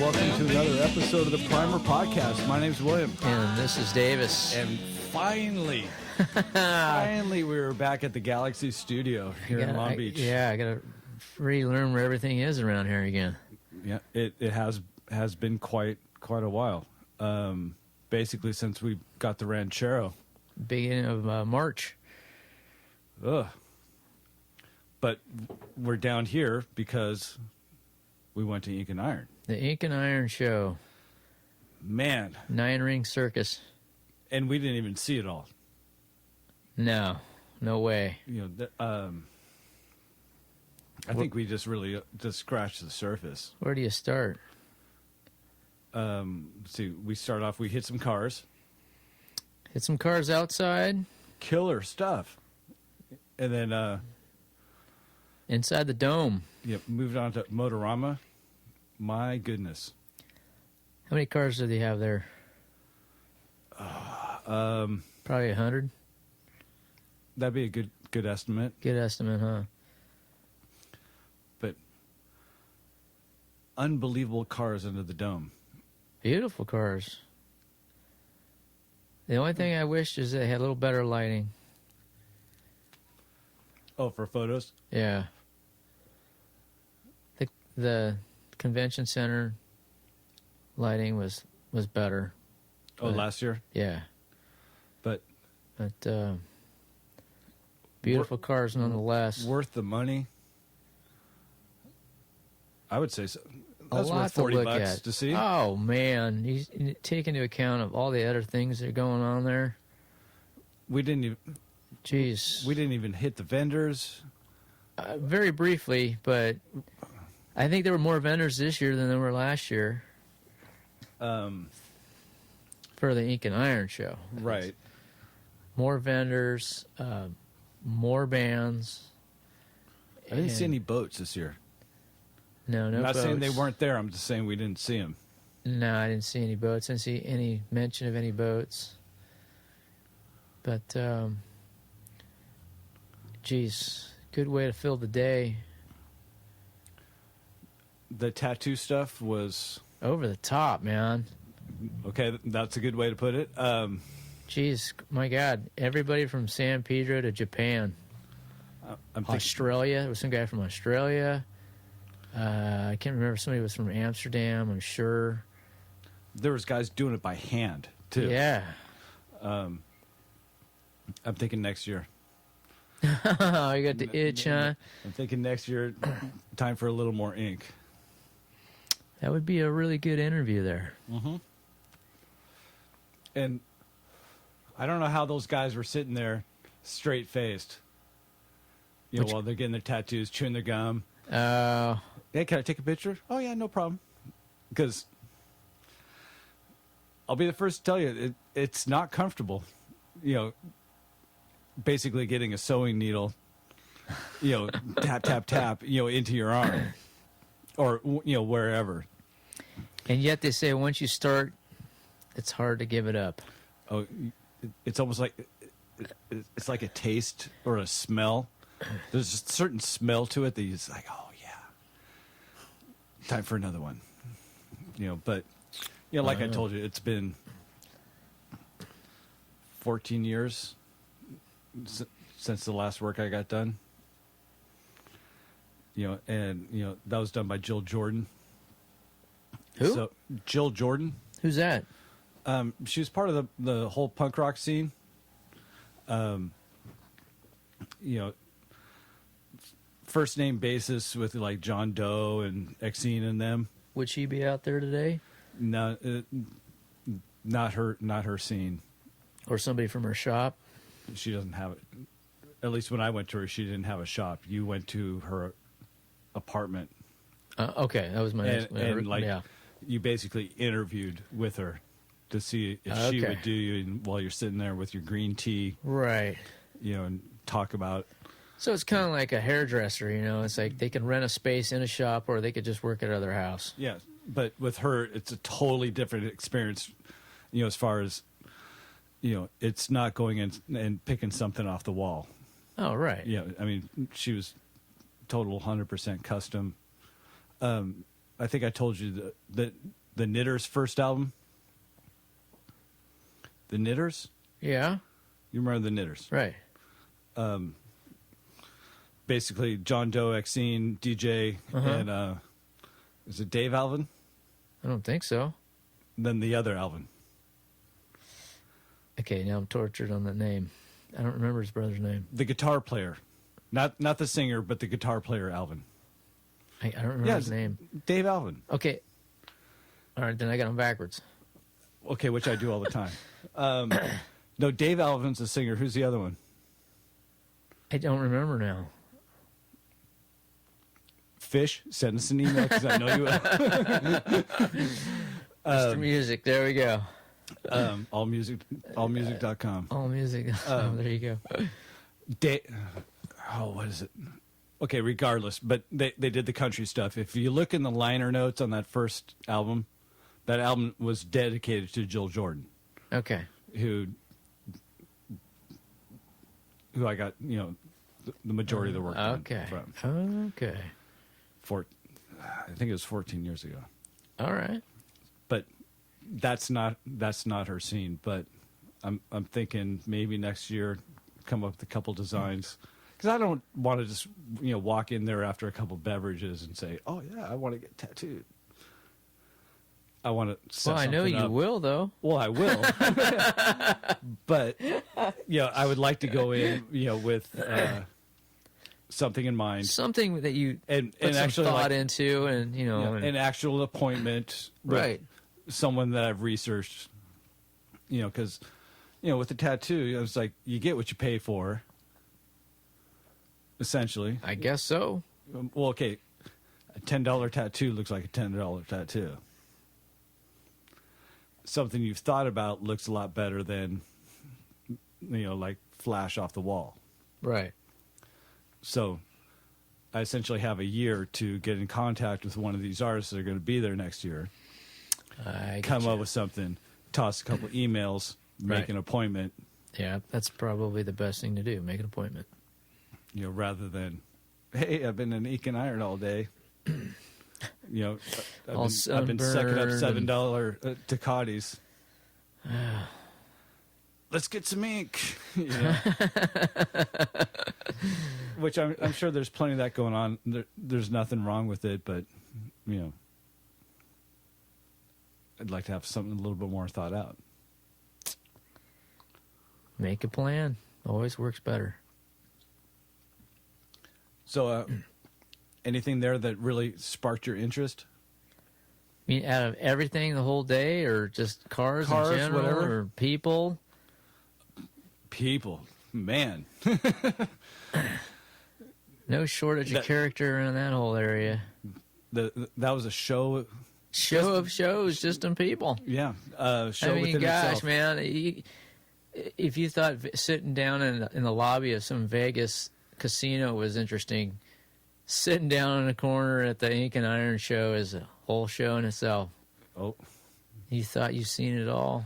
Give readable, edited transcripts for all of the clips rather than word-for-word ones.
welcome to another episode of the Primer Podcast. My name's William. And this is Davis. And finally, we were back at the Galaxy Studio here in Long Beach. I got to relearn where everything is around here again. Yeah, it has been quite a while. Basically, since we got the Ranchero. Beginning of March. Ugh. But we're down here because we went to Ink and Iron. The Ink and Iron Show. Man. 9-ring circus. And we didn't even see it all. No way. You know, I think we just really just scratched the surface. Where do you start? Let's see, we start off, we hit some cars. Hit some cars outside. Killer stuff. And then... inside the dome. Yep, moved on to Motorama. My goodness. How many cars do they have there? Probably 100. That'd be a good estimate. Good estimate, huh? But unbelievable cars under the dome. Beautiful cars. The only thing I wish is they had a little better lighting. Oh, for photos? Yeah. The convention center lighting was better. Oh, last year? Yeah. But beautiful cars nonetheless. Worth the money? I would say so. That's worth $40 to see. Oh, man. You take into account of all the other things that are going on there. We didn't even... Jeez. We didn't even hit the vendors. Very briefly, but I think there were more vendors this year than there were last year. For the Ink and Iron Show. Right. More vendors, more bands. I didn't see any boats this year. No I'm not boats. saying they weren't there. I'm just saying we didn't see them. No, I didn't see any boats. I didn't see any mention of any boats. But, geez, good way to fill the day. The tattoo stuff was... over the top, man. Okay, that's a good way to put it. Jeez, my God. Everybody from San Pedro to Japan. Australia. There was some guy from Australia. I can't remember. Somebody was from Amsterdam, I'm sure. There was guys doing it by hand, too. Yeah. I'm thinking next year. You got the itch, huh? I'm thinking next year, time for a little more ink. That would be a really good interview there. Mm-hmm. And I don't know how those guys were sitting there straight-faced, while they're getting their tattoos, chewing their gum. Hey, can I take a picture? Oh, yeah, no problem. Because I'll be the first to tell you, it's not comfortable, basically getting a sewing needle, tap, tap, tap, into your arm or, wherever. And yet they say once you start, it's hard to give it up. Oh, it's almost like it's like a taste or a smell. There's a certain smell to it that you're just like, oh, yeah, time for another one. But, like I told you, it's been 14 years since the last work I got done. And that was done by Jill Jordan. Who? So Jill Jordan. Who's that? She was part of the whole punk rock scene. First name basis with like John Doe and Exene and them. Would she be out there today? No, not her scene. Or somebody from her shop? She doesn't have it. At least when I went to her, she didn't have a shop. You went to her apartment. Okay, that was my next. You basically interviewed with her to see if she would do you while you're sitting there with your green tea, right? And talk about. So it's kind of like a hairdresser, It's like they can rent a space in a shop, or they could just work at their house. Yeah, but with her, it's a totally different experience. As far as it's not going in and picking something off the wall. Oh, right. Yeah, I mean, she was total 100% custom. I think I told you the Knitters' first album. The Knitters? Yeah. You remember the Knitters? Right. Basically, John Doe, Exene, DJ, and is it Dave Alvin? I don't think so. Then the other Alvin. Okay, now I'm tortured on the name. I don't remember his brother's name. The guitar player. Not the singer, but the guitar player, Alvin. I don't remember his name. Dave Alvin. Okay. All right, then I got him backwards. Okay, which I do all the time. No, Dave Alvin's the singer. Who's the other one? I don't remember now. Fish, send us an email because I know you will. Mr. Music, there we go. Allmusic.com. All music. There you go. What is it? Okay, regardless, but they did the country stuff. If you look in the liner notes on that first album, that album was dedicated to Jill Jordan. Okay. Who I got, the majority of the work from. Okay. I think it was 14 years ago. All right. But that's not her scene. But I'm thinking maybe next year come up with a couple designs, because I don't want to just walk in there after a couple beverages and say, oh yeah, I want to get tattooed. I want to set Well, I know something you up. will, though. Well, I will. But I would like to go in with something in mind, Something that you and put some actually thought into, and an actual appointment with right. someone that I've researched. Because with the tattoo, it's like you get what you pay for. Essentially, I guess so. well, okay, a $10 tattoo looks like a $10 tattoo. Something you've thought about looks a lot better than, like flash off the wall. Right. So I essentially have a year to get in contact with one of these artists that are going to be there next year. Come up with something, toss a couple emails, make an appointment. Yeah, that's probably the best thing to do. Make an appointment. Rather than, hey, I've been in Eke and Iron all day. I've been sucking up $7 Ducatis. Let's get some ink. Which I'm sure there's plenty of that going on. There's nothing wrong with it, but I'd like to have something a little bit more thought out. Make a plan. Always works better. So, anything there that really sparked your interest? I mean, out of everything the whole day, or just cars in general, whatever. or people? People, man. No shortage of character in that whole area. That was a show. Show of shows, just on people. Yeah, show I mean, within gosh, itself. man, if you thought sitting down in the lobby of some Vegas casino was interesting, sitting down in a corner at the Ink and Iron show is a whole show in itself. Oh, You thought you've seen it all.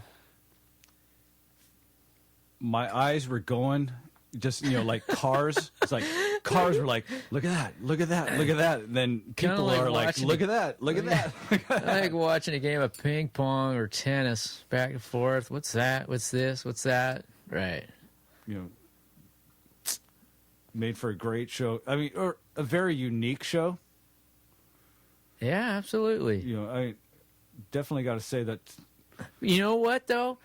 my eyes were going, just like cars. It's like cars were like, look at that, look at that, look at that. And then people like are like, watching look at that, look at that. I like watching a game of ping pong or tennis, back and forth. What's that? What's this? What's that? Right. Made for a great show. I mean, or a very unique show. Yeah, absolutely. I definitely got to say that. You know what, though?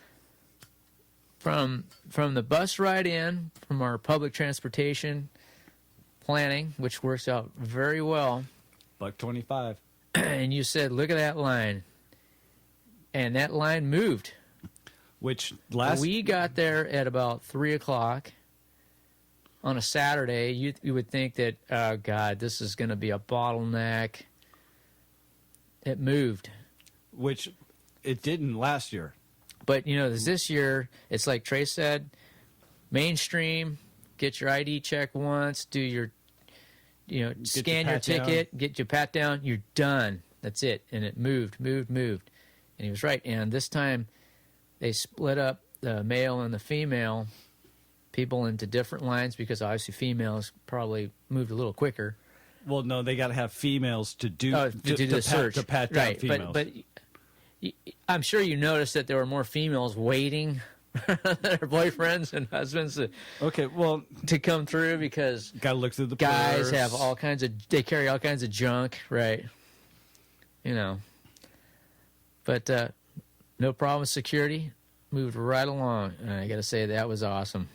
From the bus ride in, from our public transportation planning, which works out very well, $1.25. and you said, look at that line. And that line moved. Which We got there at about 3 o'clock on a Saturday. You would think that, oh, God, this is going to be a bottleneck. It moved. Which it didn't last year. But, this year, it's like Trey said, mainstream, get your ID check once, do your, scan your ticket, get your pat down, you're done. That's it. And it moved. And he was right. And this time, they split up the male and the female people into different lines because obviously females probably moved a little quicker. Well, no, they got to have females to do to do the search. to pat down right, females. But I'm sure you noticed that there were more females waiting their boyfriends and husbands okay, well, to come through because got to look through the guys purse. have all kinds of they carry all kinds of junk, right? You know. But no problem with security. Moved right along. And I got to say that was awesome.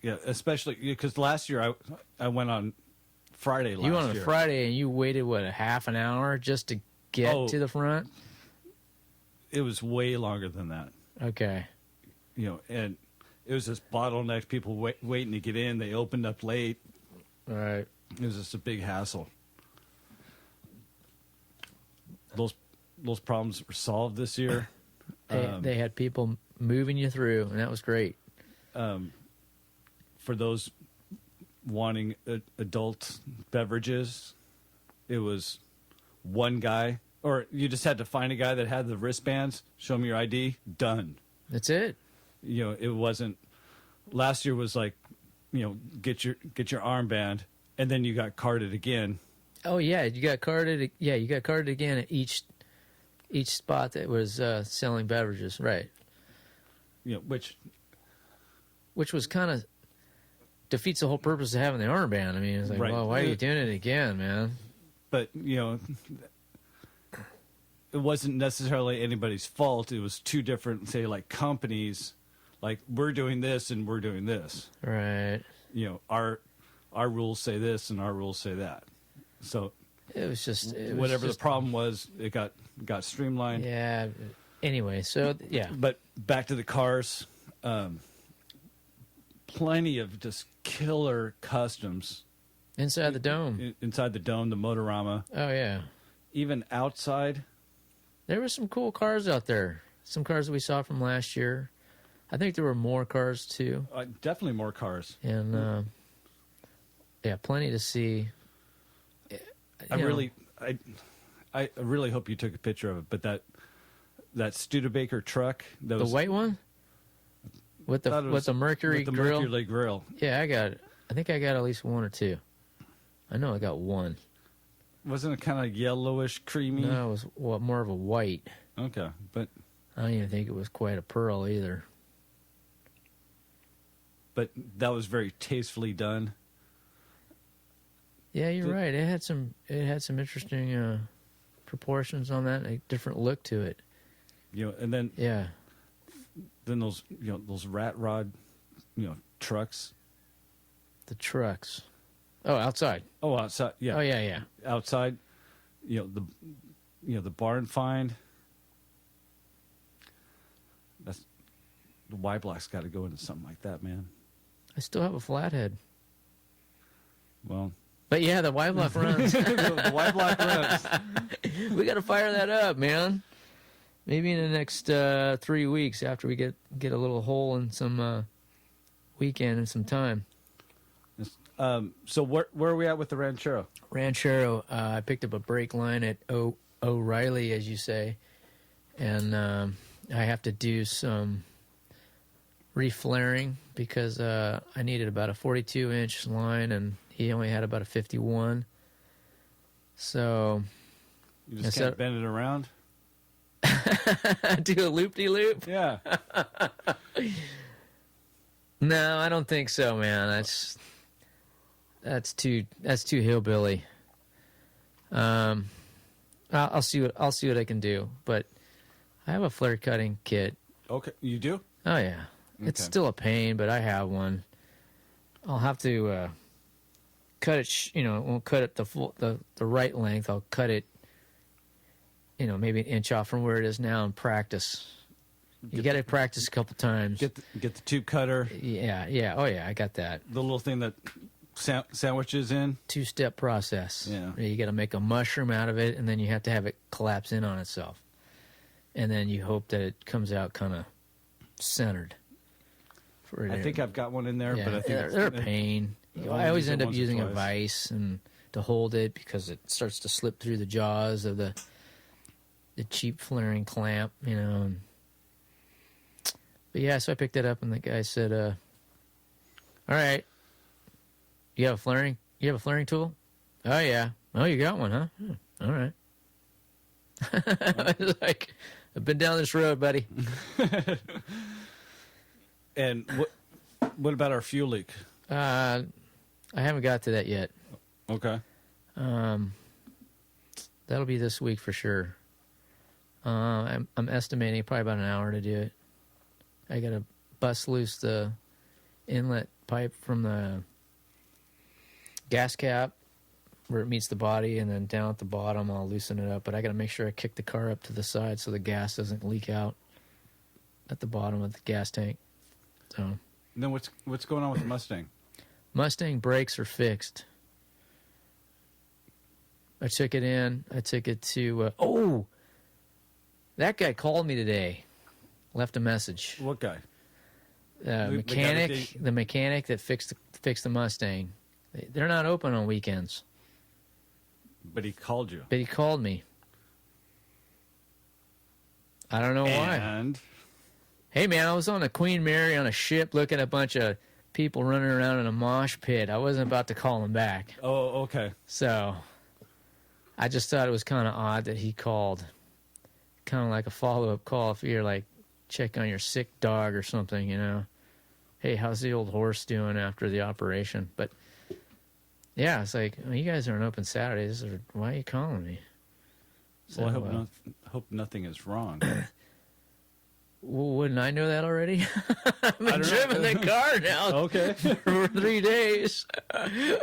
Yeah, especially because last year I went on Friday last year. You went on a Friday and you waited what, a half an hour just to get to the front? It was way longer than that. Okay. You know, and it was this bottleneck. People waiting to get in. They opened up late. All right. It was just a big hassle. Those problems were solved this year. They had people moving you through, and that was great. For those wanting adult beverages, it was one guy, or you just had to find a guy that had the wristbands, show me your ID, done. That's it. You know, it wasn't. Last year was like, you know, get your armband, and then you got carded again. Oh yeah, you got carded. Yeah, you got carded again at each spot that was selling beverages, right? You know, which was kind of defeats the whole purpose of having the armband. I mean, it's like, right. Well, why are you doing it again, man? But you know, it wasn't necessarily anybody's fault. It was two different, say, like companies. Like, we're doing this and we're doing this. Right. You know, our rules say this and our rules say that. So it was just whatever the problem was, it got streamlined. Yeah. Anyway, so yeah. But back to the cars. Plenty of just killer customs Inside the dome. Inside the dome, the Motorama. Oh yeah. Even outside. There were some cool cars out there. Some cars that we saw from last year. I think there were more cars too. Definitely more cars. And yeah, plenty to see. I really hope you took a picture of it. But that Studebaker truck, the white one, with the Mercury grill. Mercury grill. Yeah, I think I got at least one or two. I know I got one. Wasn't it kind of yellowish, creamy? No, it was more of a white. Okay, but I don't even think it was quite a pearl either. But that was very tastefully done. Yeah, you're right. It had some interesting proportions on that, a different look to it. You know, and then then those rat rod, trucks. The trucks. Oh, outside. Oh, outside. Yeah. Oh, yeah. Outside. The barn find. That's the Y block's got to go into something like that, man. I still have a flathead. Well. But yeah, the Y block runs. The Y block runs. We got to fire that up, man. Maybe in the next 3 weeks after we get a little hole in some weekend and some time. So where are we at with the Ranchero? Ranchero, I picked up a brake line at O'Reilly, as you say, and I have to do some reflaring because I needed about a 42-inch line, and he only had about a 51. So you just can't bend it around? Do a loop-de-loop? Yeah. No, I don't think so, man. That's too hillbilly. I'll see what I can do, but I have a flare cutting kit. Okay, you do? Oh yeah, okay. It's still a pain, but I have one. I'll have to cut it. I won't cut it the right length. I'll cut it. Maybe an inch off from where it is now and practice. You got to practice a couple times. Get the tube cutter. Yeah. Oh yeah, I got that. The little thing that sandwiches in. 2-step process. Yeah. You got to make a mushroom out of it, and then you have to have it collapse in on itself, and then you hope that it comes out kind of centered. I think I've got one in there, but I think they're a pain. I always end up using a vise and to hold it because it starts to slip through the jaws of the cheap flaring clamp, But yeah, so I picked it up, and the guy said, "All right, you have a flaring tool?" Oh, yeah. Oh, you got one, huh? All right. Like, I've been down this road, buddy. And what about our fuel leak? I haven't got to that yet. Okay. That'll be this week for sure. I'm estimating probably about an hour to do it. I got to bust loose the inlet pipe from the gas cap where it meets the body, and then down at the bottom I'll loosen it up. But I got to make sure I kick the car up to the side so the gas doesn't leak out at the bottom of the gas tank. So. And then what's going on with the Mustang? Mustang brakes are fixed. I took it in. I took it to... that guy called me today. Left a message. What guy? The mechanic that fixed the Mustang. They're not open on weekends. But he called you. But he called me. I don't know why. And? Hey, man, I was on the Queen Mary on a ship looking at a bunch of people running around in a mosh pit. I wasn't about to call him back. Oh, okay. So I just thought it was kind of odd that he called. Kind of like a follow-up call if you're like check on your sick dog or something, you know. Hey, how's the old horse doing after the operation? But yeah, it's like, you guys aren't open Saturdays, or why are you calling me? So, Well, I hope nothing is wrong. Well, wouldn't I know that already? I've been driving the car now Okay. for 3 days. I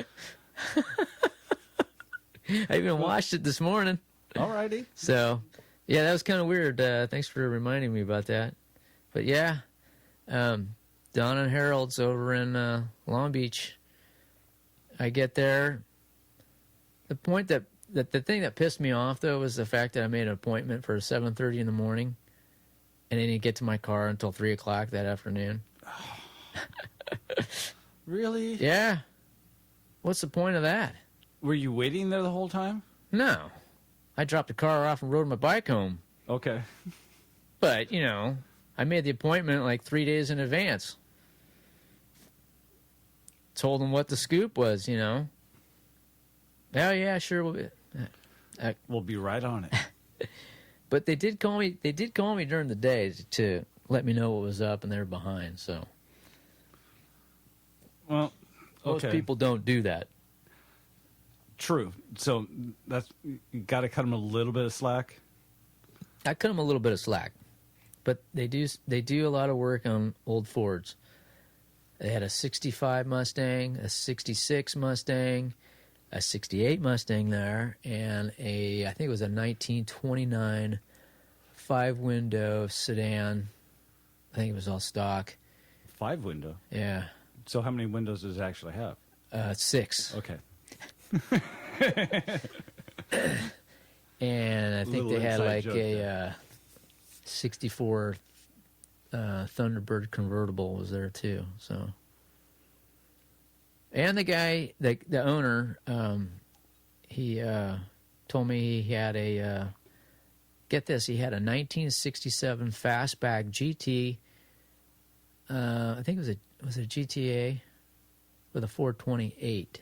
even washed it this morning. All righty. So, yeah, that was kind of weird. Thanks for reminding me about that. But yeah, Don and Harold's over in Long Beach. I get there. The point that the thing that pissed me off though was the fact that I made an appointment for 7:30 in the morning, and I didn't get to my car until 3 o'clock that afternoon. Really? Yeah. What's the point of that? Were you waiting there the whole time? No. I dropped the car off and rode my bike home. Okay. But, you know, I made the appointment like 3 days in advance. Told them what the scoop was, you know. Oh, yeah, sure. We'll be right on it. But they did call me. They did call me during the day to let me know what was up, and they were behind. So, well, most okay. people don't do that. True. So you got to cut them a little bit of slack. I cut them a little bit of slack, but they do a lot of work on old Fords. They had a 65 Mustang, a 66 Mustang, a 68 Mustang there, and I think it was a 1929 5-window sedan. I think it was all stock. 5-window? Yeah. So how many windows does it actually have? 6. Okay. And I think they had like a 64 Thunderbird convertible was there too. So, and the guy, the owner, he told me he had get this, he had a 1967 fastback GT. I think it was a GTA with a 428.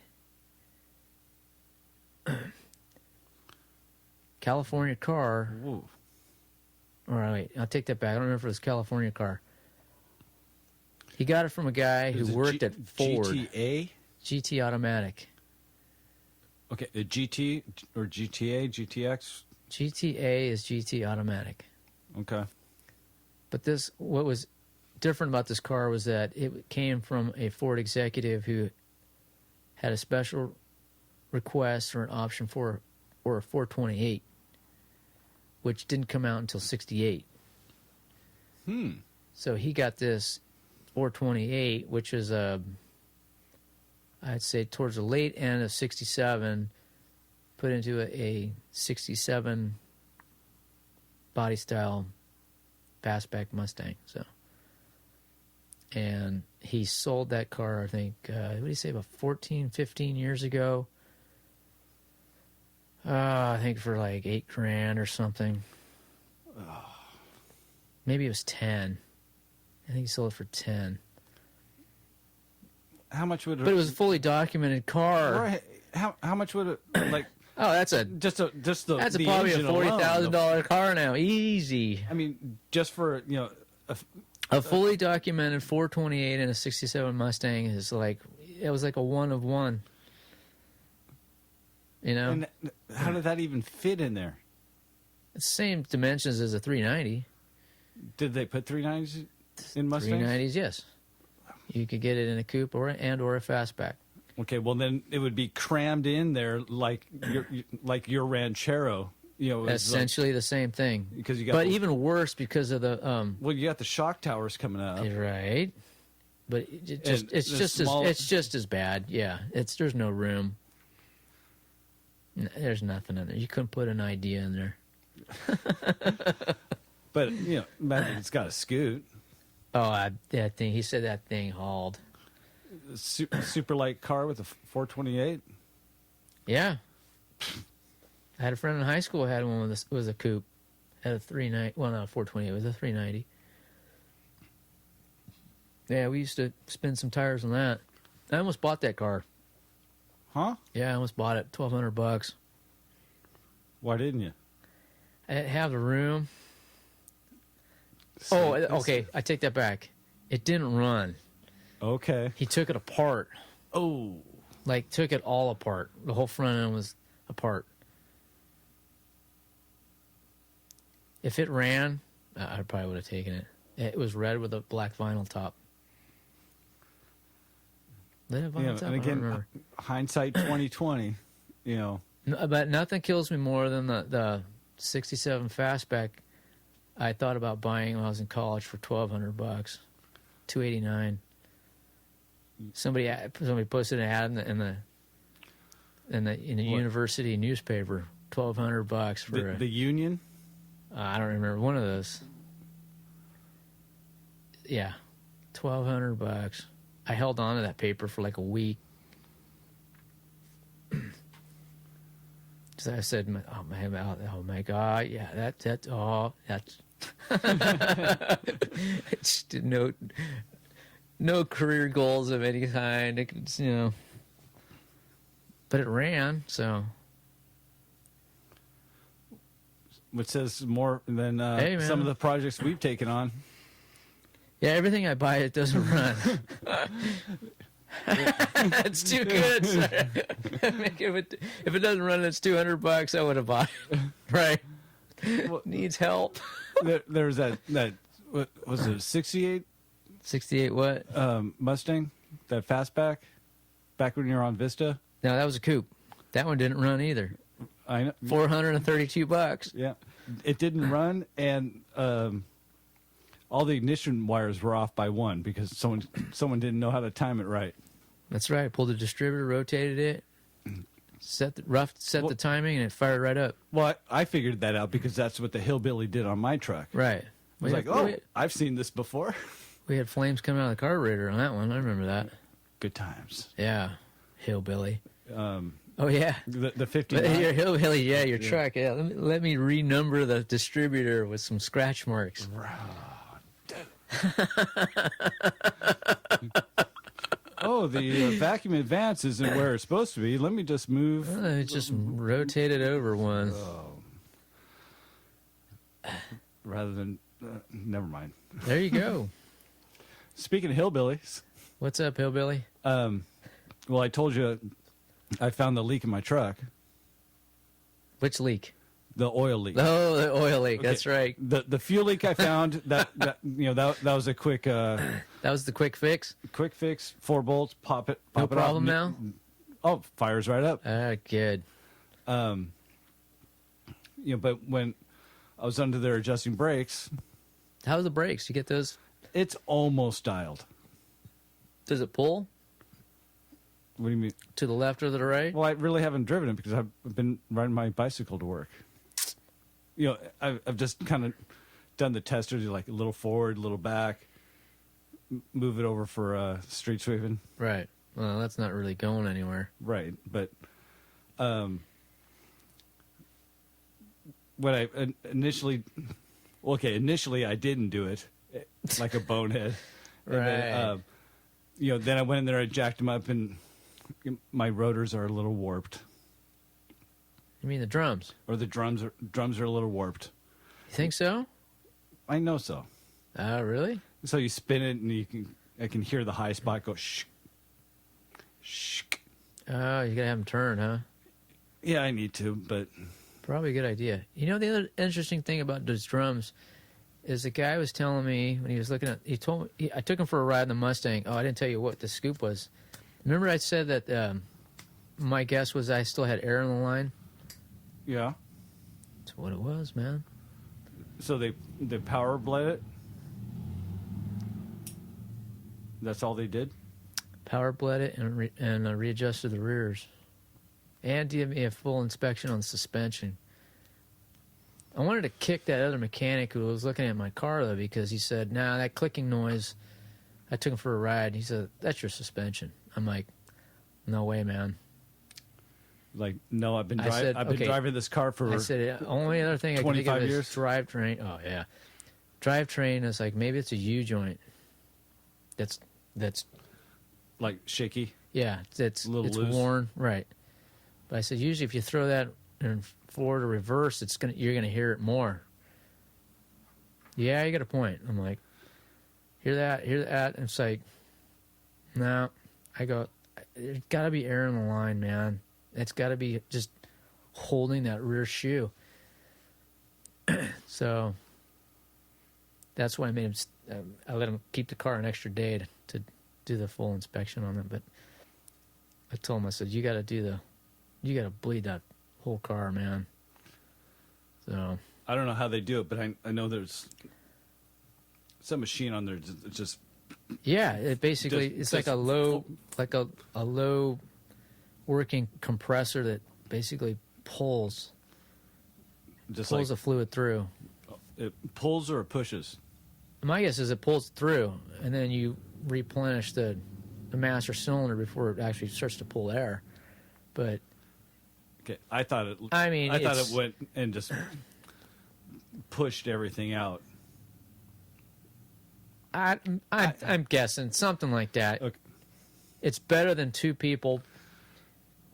California car. Whoa. All right, I'll take that back. I don't remember if it was a California car. He got it from a guy who worked at Ford. GTA? GT automatic. Okay, a GT or GTA, GTX? GTA is GT automatic. Okay. But what was different about this car was that it came from a Ford executive who had a special request or an option for a 428, which didn't come out until 68. So he got this 428, which is I'd say towards the late end of 67, put into a 67 body style fastback Mustang. So, and he sold that car, I think, what did he say, about 14, 15 years ago? I think for like $8,000 or something. Maybe it was 10. I think he sold it for 10. How much would it? But it was a fully documented car. Right. how much would it like? Oh, that's the That's probably a engine $40,000 car now, easy. I mean, just for A fully documented 428 and a 67 Mustang is like, it was like a one of one. You know, and how did that even fit in there? it's the same dimensions as a 390. Did they put 390s in Mustangs? 390s, yes. You could get it in a coupe or a fastback. Okay, well then it would be crammed in there like your Ranchero. You know, Essentially the same thing. Because you got but even worse because of the well, you got the shock towers coming up. right. But it's just as bad. Yeah, there's no room. There's nothing in there. You couldn't put an idea in there. But imagine it's got a scoot. Oh, that thing. He said that thing hauled. Super light car with a 428. Yeah. I had a friend in high school who had one with a coupe. Had a 390. Well, not a 428. It was a 390. Yeah, we used to spin some tires on that. I almost bought that car. Huh? Yeah, I almost bought it. $1,200. Why didn't you? I didn't have the room. Oh, okay. I take that back. It didn't run. Okay. He took it apart. Oh. Like, took it all apart. The whole front end was apart. If it ran, I probably would have taken it. It was red with a black vinyl top. And again, hindsight 2020. But nothing kills me more than the 67 fastback I thought about buying when I was in college for $1,200, $289. Somebody posted an ad in the university newspaper, $1,200 for the Union. I don't remember one of those. Yeah, $1,200. I held on to that paper for like a week. So I said, "Oh my God, yeah, that's just no career goals of any kind. It's, but it ran, so." Which says more than Hey, some of the projects we've taken on. Yeah, everything I buy, it doesn't run. It's too good. If it doesn't run, it's $200. I would have bought it. Right? Well, needs help. There was that what was it, 68? 68 what? Mustang, that fastback, back when you were on Vista. No, that was a coupe. That one didn't run either. I know. $432. Yeah, it didn't run, and all the ignition wires were off by one because someone didn't know how to time it right. That's right. Pulled the distributor, rotated it, set the timing, and it fired right up. Well, I figured that out because that's what the hillbilly did on my truck. Right. I was I've seen this before. We had flames coming out of the carburetor on that one. I remember that. Good times. Yeah, hillbilly. Oh yeah, the 59. Your hillbilly, yeah, your truck. Yeah, let me renumber the distributor with some scratch marks. Oh, the vacuum advance isn't where it's supposed to be. Let me just move. It just rotated over one. Rather than, never mind. There you go. Speaking of hillbillies. What's up, hillbilly? Well, I told you I found the leak in my truck. Which leak? The oil leak. Oh, the oil leak. Okay. That's right. The fuel leak I found that was a quick. That was the quick fix. Quick fix. 4 bolts. Pop it. No problem now. Oh, fires right up. Good. But when I was under there adjusting brakes. How's the brakes? You get those? It's almost dialed. Does it pull? What do you mean? To the left or the right? Well, I really haven't driven it because I've been riding my bicycle to work. I've just kind of done the testers, like a little forward, a little back, move it over for street sweeping. Right. Well, that's not really going anywhere. Right. But when I initially I didn't do it like a bonehead. Right. And then I went in there, I jacked them up, and my rotors are a little warped, You mean the drums? or the drums are a little warped. You think so? I know so. Oh, really? So you spin it, and I can hear the high spot go shh, shh. Oh, you gotta have them turn, huh? Yeah, I need to, but Probably a good idea. You know, the other interesting thing about those drums is the guy was telling me when he was looking at. He told me I took him for a ride in the Mustang. Oh, I didn't tell you what the scoop was. Remember, I said that my guess was I still had air in the line. yeah. That's what it was, man. So they power bled it. That's all they did. Power bled it and readjusted the rears, and give me a full inspection on the suspension. I wanted to kick that other mechanic who was looking at my car though, because he said, "Nah, that clicking noise." I took him for a ride. He said, "That's your suspension." I'm like, "No way, man." Like, no, I've been I said, I've been okay. driving this car for. I said, only other thing I can think of 25 is years? drivetrain. Oh yeah, drivetrain is like maybe it's a U joint. That's like shaky. yeah, it's A little it's loose. worn, right? But I said usually if you throw that in forward or reverse, you're gonna hear it more. Yeah, you got a point. I'm like, hear that? And it's like, no. I go, there's got to be air in the line, man. It's got to be just holding that rear shoe. So that's why I made him. I let him keep the car an extra day to do the full inspection on it. But I told him, I said, you got to bleed that whole car, man. So I don't know how they do it, but I know there's some machine on there just yeah, it basically it's like a low working compressor that basically pulls like the fluid through. it pulls or it pushes. My guess is it pulls through, and then you replenish the master cylinder before it actually starts to pull air. But Okay, I thought it. I mean, I thought it's- it went and just pushed everything out. I'm guessing something like that. Okay. It's better than two people,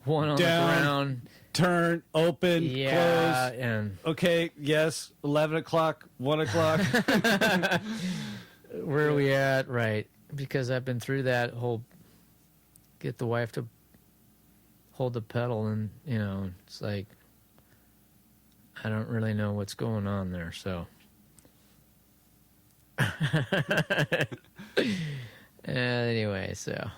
one on Down, the ground. Turn, open, Yeah, close. and Okay, yes, 11 o'clock, 1 o'clock. where are we at? Right. Because I've been through that whole get the wife to hold the pedal, and, it's like, I don't really know what's going on there, so. Anyway, so.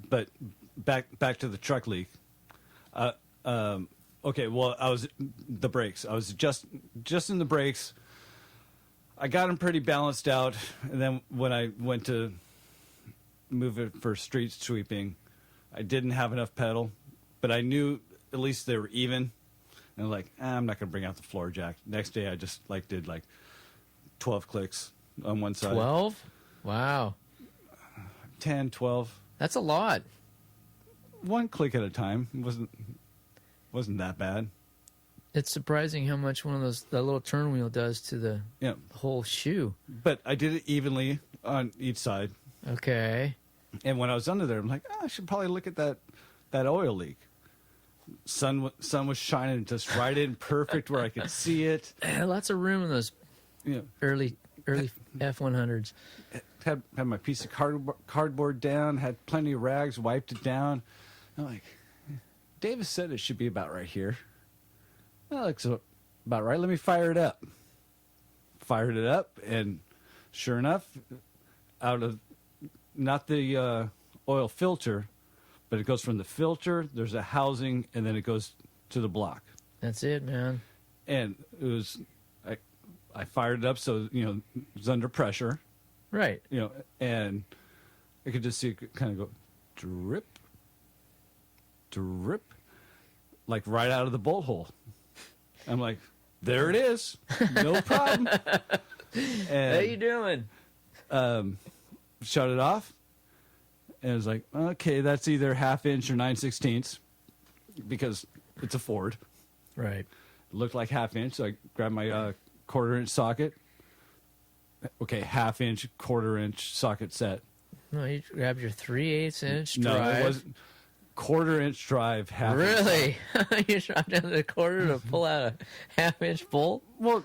But back to the truck leak. Okay, well, I was the brakes. I was just in the brakes. I got them pretty balanced out, and then when I went to move it for street sweeping, I didn't have enough pedal, but I knew at least they were even. And I'm like, I'm not gonna bring out the floor jack. Next day, I just did 12 clicks on one side. 12? Wow. 10, 12. That's a lot. One click at a time. It wasn't that bad. It's surprising how much that little turn wheel does to the Yeah, whole shoe. but I did it evenly on each side. Okay. And when I was under there, I'm like, I should probably look at that oil leak. Sun was shining just right in, perfect where I could see it. Lots of room in those You know, early F100s. had my piece of cardboard down, had plenty of rags, wiped it down. I'm like, Davis said it should be about right here. That looks about right. Let me fire it up. Fired it up, and sure enough, out of not the oil filter, but it goes from the filter, there's a housing, and then it goes to the block. That's it, man. And it was, I fired it up so, it was under pressure, Right. and I could just see it kind of go drip, drip, like right out of the bolt hole. I'm like, there it is. No problem. How you doing? Shut it off. And it was like, okay, that's either 1/2 inch or 9/16 because it's a Ford. Right. It looked like 1/2 inch, so I grabbed my 1/4 inch socket. Okay, 1/2 inch, 1/4 inch socket set. No, you grab your 3/8" No, drive. it wasn't. 1/4-inch drive, half. Really? You dropped down to the quarter to pull out a 1/2-inch bolt? Well,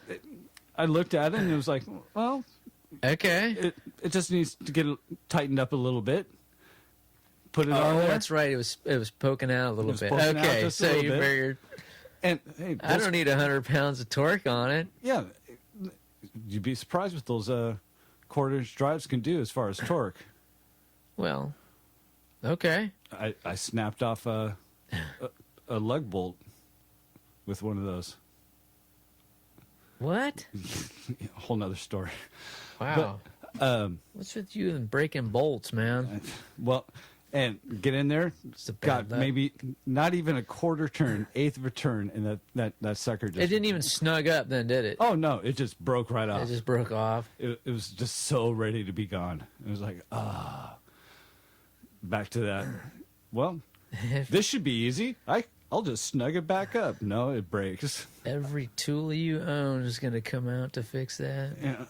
I looked at it and it was like, well, Okay. it just needs to get tightened up a little bit. Put it on Oh, there. that's right. It was poking out a little bit. poking out Okay, just a so little you bit. figured And hey, I those- don't need 100 pounds of torque on it. Yeah, you'd be surprised what those 1/4-inch drives can do as far as torque. Well, okay. I snapped off a lug bolt with one of those. What? A whole nother story. Wow. But, What's with you and breaking bolts, man? well, and get in there, It's a bad got luck. maybe not even a 1/4 turn, 1/8 of a turn, and that sucker just. It didn't even snug up then, did it? Oh no! It just broke right off. It just broke off. It was just so ready to be gone. It was like, back to that. Well, this should be easy. I'll just snug it back up. No, it breaks. Every tool you own is going to come out to fix that. Yeah,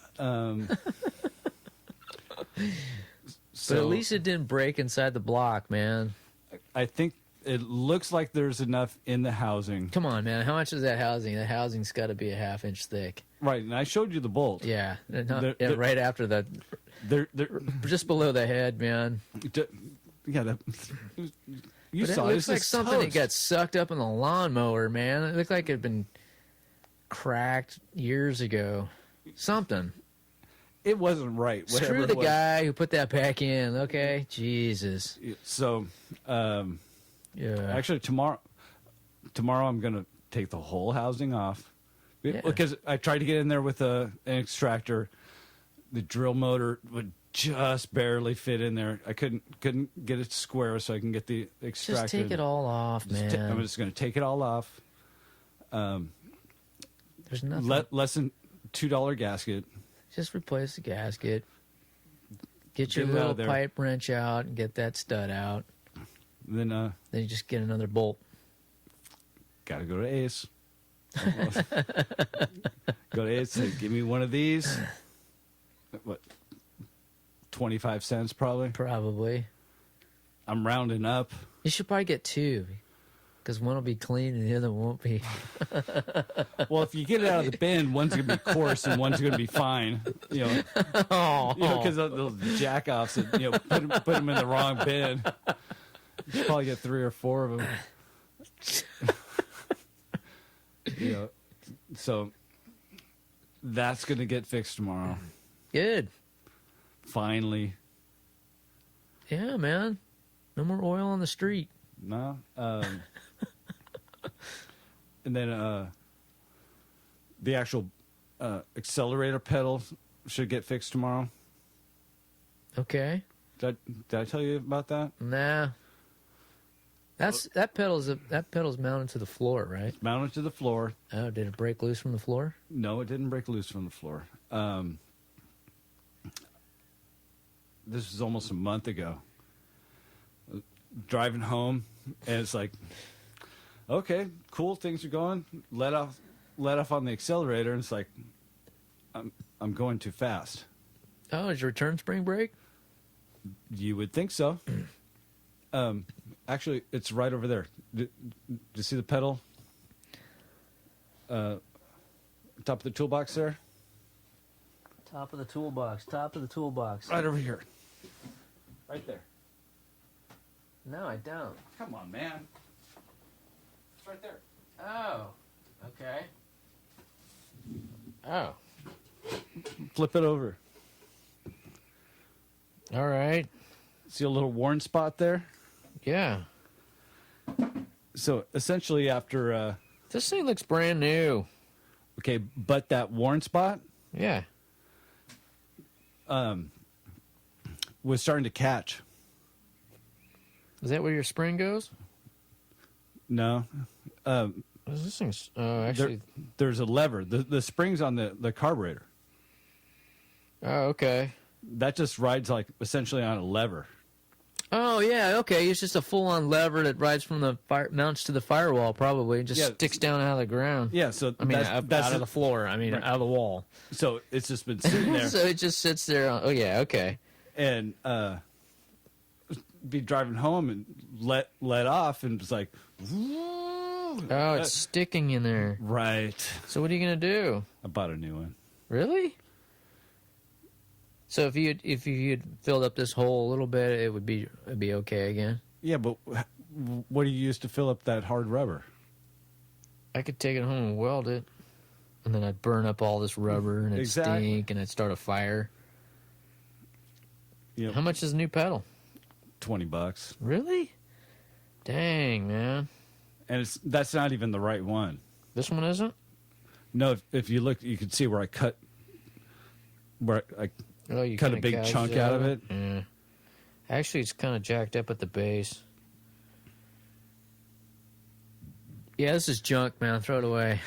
But at least it didn't break inside the block, man. I think it looks like there's enough in the housing. Come on, man. How much is that housing? That housing's got to be a 1/2 inch thick. Right, and I showed you the bolt. Yeah. They're- Right after the, They're just below the head, man. yeah. You But it saw looks it's like just something that toast. got sucked up in the lawnmower, man. It looked like it had been cracked years ago. Something. It wasn't right. Whatever Screw it the was. guy who put that back in, okay? Jesus. So, Yeah. actually, tomorrow I'm gonna take the whole housing off Yeah. because I tried to get in there with an extractor. The drill motor would just barely fit in there. I couldn't get it square so I can get the extractor. Just take it all off, man. I'm just gonna take it all off. There's nothing. Less than $2 gasket. Just replace the gasket. Get your Get it out little of there. pipe wrench out and get that stud out. Then Then you just get another bolt. gotta go to Ace. Go to Ace. Say, give me one of these. What? 25 cents probably. Probably. I'm rounding up. You should probably get two. Because one will be clean and the other won't be. Well, if you get it out of the bin, one's gonna be coarse and one's gonna be fine. You know, Oh. because those jack-offs that put them in the wrong bin. You should probably get 3 or 4 of them. So that's gonna get fixed tomorrow. Good. Finally. Yeah, man. No more oil on the street. No. And then the actual accelerator pedal should get fixed tomorrow. Okay. Did I tell you about that? Nah. That pedal's mounted to the floor, right? Mounted to the floor. Oh, did it break loose from the floor? No, it didn't break loose from the floor. This was almost a month ago. Driving home, and it's like, okay, cool, things are going. Let off on the accelerator, and it's like, I'm going too fast. Oh, did your return spring break? You would think so. Actually, it's right over there. Do you see the pedal? Top of the toolbox there? Top of the toolbox. Top of the toolbox. Right over here. Right there. No, I don't. Come on, man. It's right there. Oh. Okay. Oh. Flip it over. All right. See a little worn spot there? Yeah. So essentially after, This thing looks brand new. okay, but that worn spot Yeah. was starting to catch. Is that where your spring goes? No. This thing's actually. There's a lever. The spring's on the carburetor. Oh, okay. That just rides like essentially on a lever. Oh yeah, okay. It's just a full-on lever that rides from the mounts to the firewall, probably. It just Yeah. sticks down out of the ground. Yeah, so I mean, that's out of the floor. I mean, Right. out of the wall. So it's just been sitting there. So it just sits there. Oh yeah, okay. And be driving home and let off, and it's like, Oh, it's sticking in there. right. So what are you gonna do? I bought a new one. Really? So if you'd filled up this hole a little bit, it'd be okay again. Yeah, but what do you use to fill up that hard rubber? I could take it home and weld it, and then I'd burn up all this rubber, and it'd stink, and it'd start a fire. Yep. How much is a new pedal? $20. Really? Dang, man. And that's not even the right one. This one isn't? No, if you look, you can see where I cut You cut a kinda big gouged chunk out of it. Yeah. Actually, it's kind of jacked up at the base. Yeah, this is junk, man. Throw it away.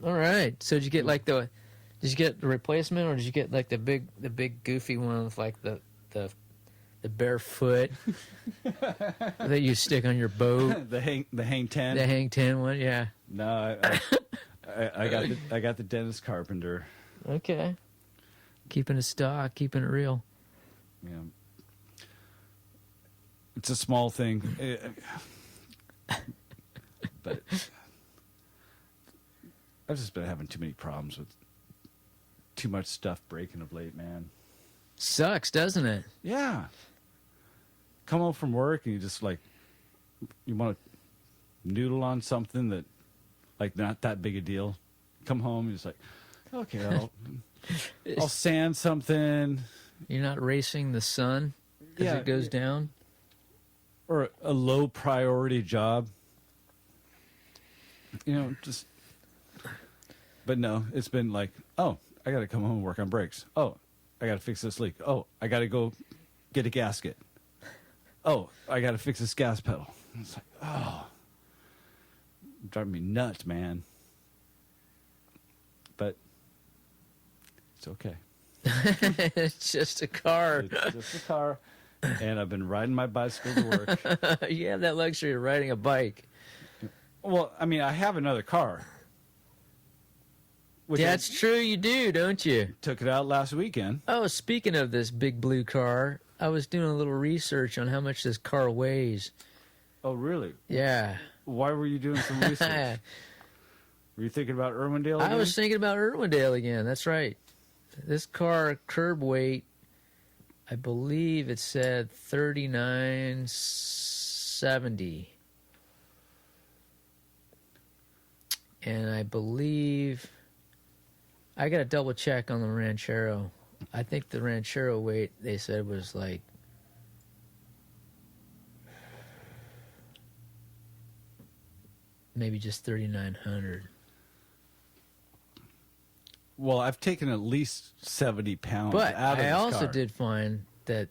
All right. So did you get did you get the replacement, or did you get like the big goofy one with like the bare foot that you stick on your boat? the hang 10. The hang 10 one, yeah. No, I got the Dennis Carpenter. Okay. Keeping it stock, keeping it real. Yeah. It's a small thing, but I've just been having too many problems with too much stuff breaking of late, man. Sucks, doesn't it? Yeah. Come home from work and you just you want to noodle on something that not that big a deal. Come home and it's like, okay, I'll sand something. You're not racing the sun as it goes down? Or a low priority job. But no, it's been like, oh, I got to come home and work on brakes. Oh, I got to fix this leak. Oh, I got to go get a gasket. Oh, I got to fix this gas pedal. It's like, oh, driving me nuts, man. But it's okay. It's just a car. It's just a car. And I've been riding my bicycle to work. You have that luxury of riding a bike. Well, I mean, I have another car. That's true, you do, don't you? Took it out last weekend. Oh, speaking of this big blue car, I was doing a little research on how much this car weighs. Oh, really? Yeah. Why were you doing some research? Were you thinking about Irwindale again? I was thinking about Irwindale again. That's right. This car curb weight, I believe it said 3970. And I believe I got to double check on the Ranchero. I think the Ranchero weight they said was like maybe just 3,900. Well, I've taken at least 70 pounds But out of this I also car. did find that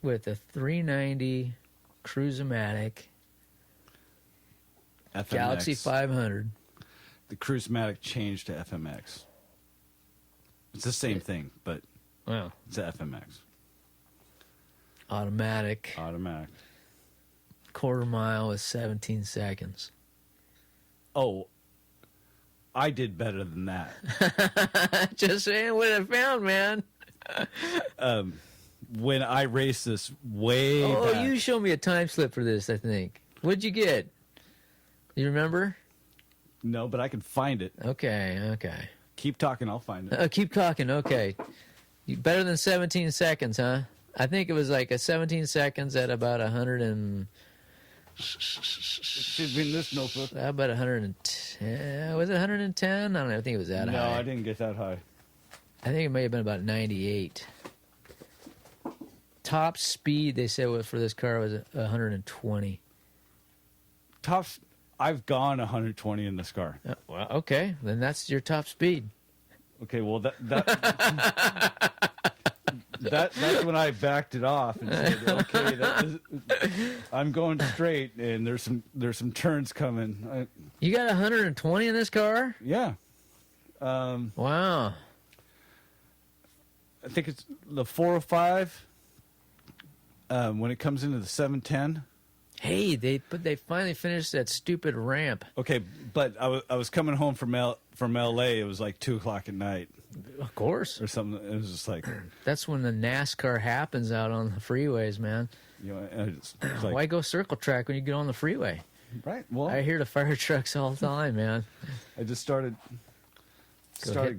with a 390 Cruise-O-Matic FMX. Galaxy 500, The Cruise-Matic changed to FMX. It's the same thing, but wow, it's a FMX. automatic, Automatic. quarter mile with 17 seconds. Oh, I did better than that. Just saying what I found, man. When I raced this way Oh, back. you showed me a time slip for this, I think. What'd you get? You remember? No, but I can find it. Okay. Keep talking, I'll find it. Keep talking, okay. Better than 17 seconds, huh? I think it was like a 17 seconds at about 100 and... Should be in this notebook. About 110. Was it 110? I don't know. I think it was that high. No, I didn't get that high. I think it may have been about 98. Top speed, they said, for this car was 120. I've gone 120 in this car. Well, okay. Then that's your top speed. Okay, well, that's when I backed it off and said, okay, I'm going straight, and there's some turns coming. You got 120 in this car? Yeah. Wow. I think it's the 405 when it comes into the 710. Hey, they finally finished that stupid ramp. Okay, but I was coming home from L.A. It was like 2:00 at night Of course. or something. It was just like, That's when the NASCAR happens out on the freeways, man. you know, and it's like, Why go circle track when you get on the freeway? right? Well, I hear the fire trucks all the time, man. I just started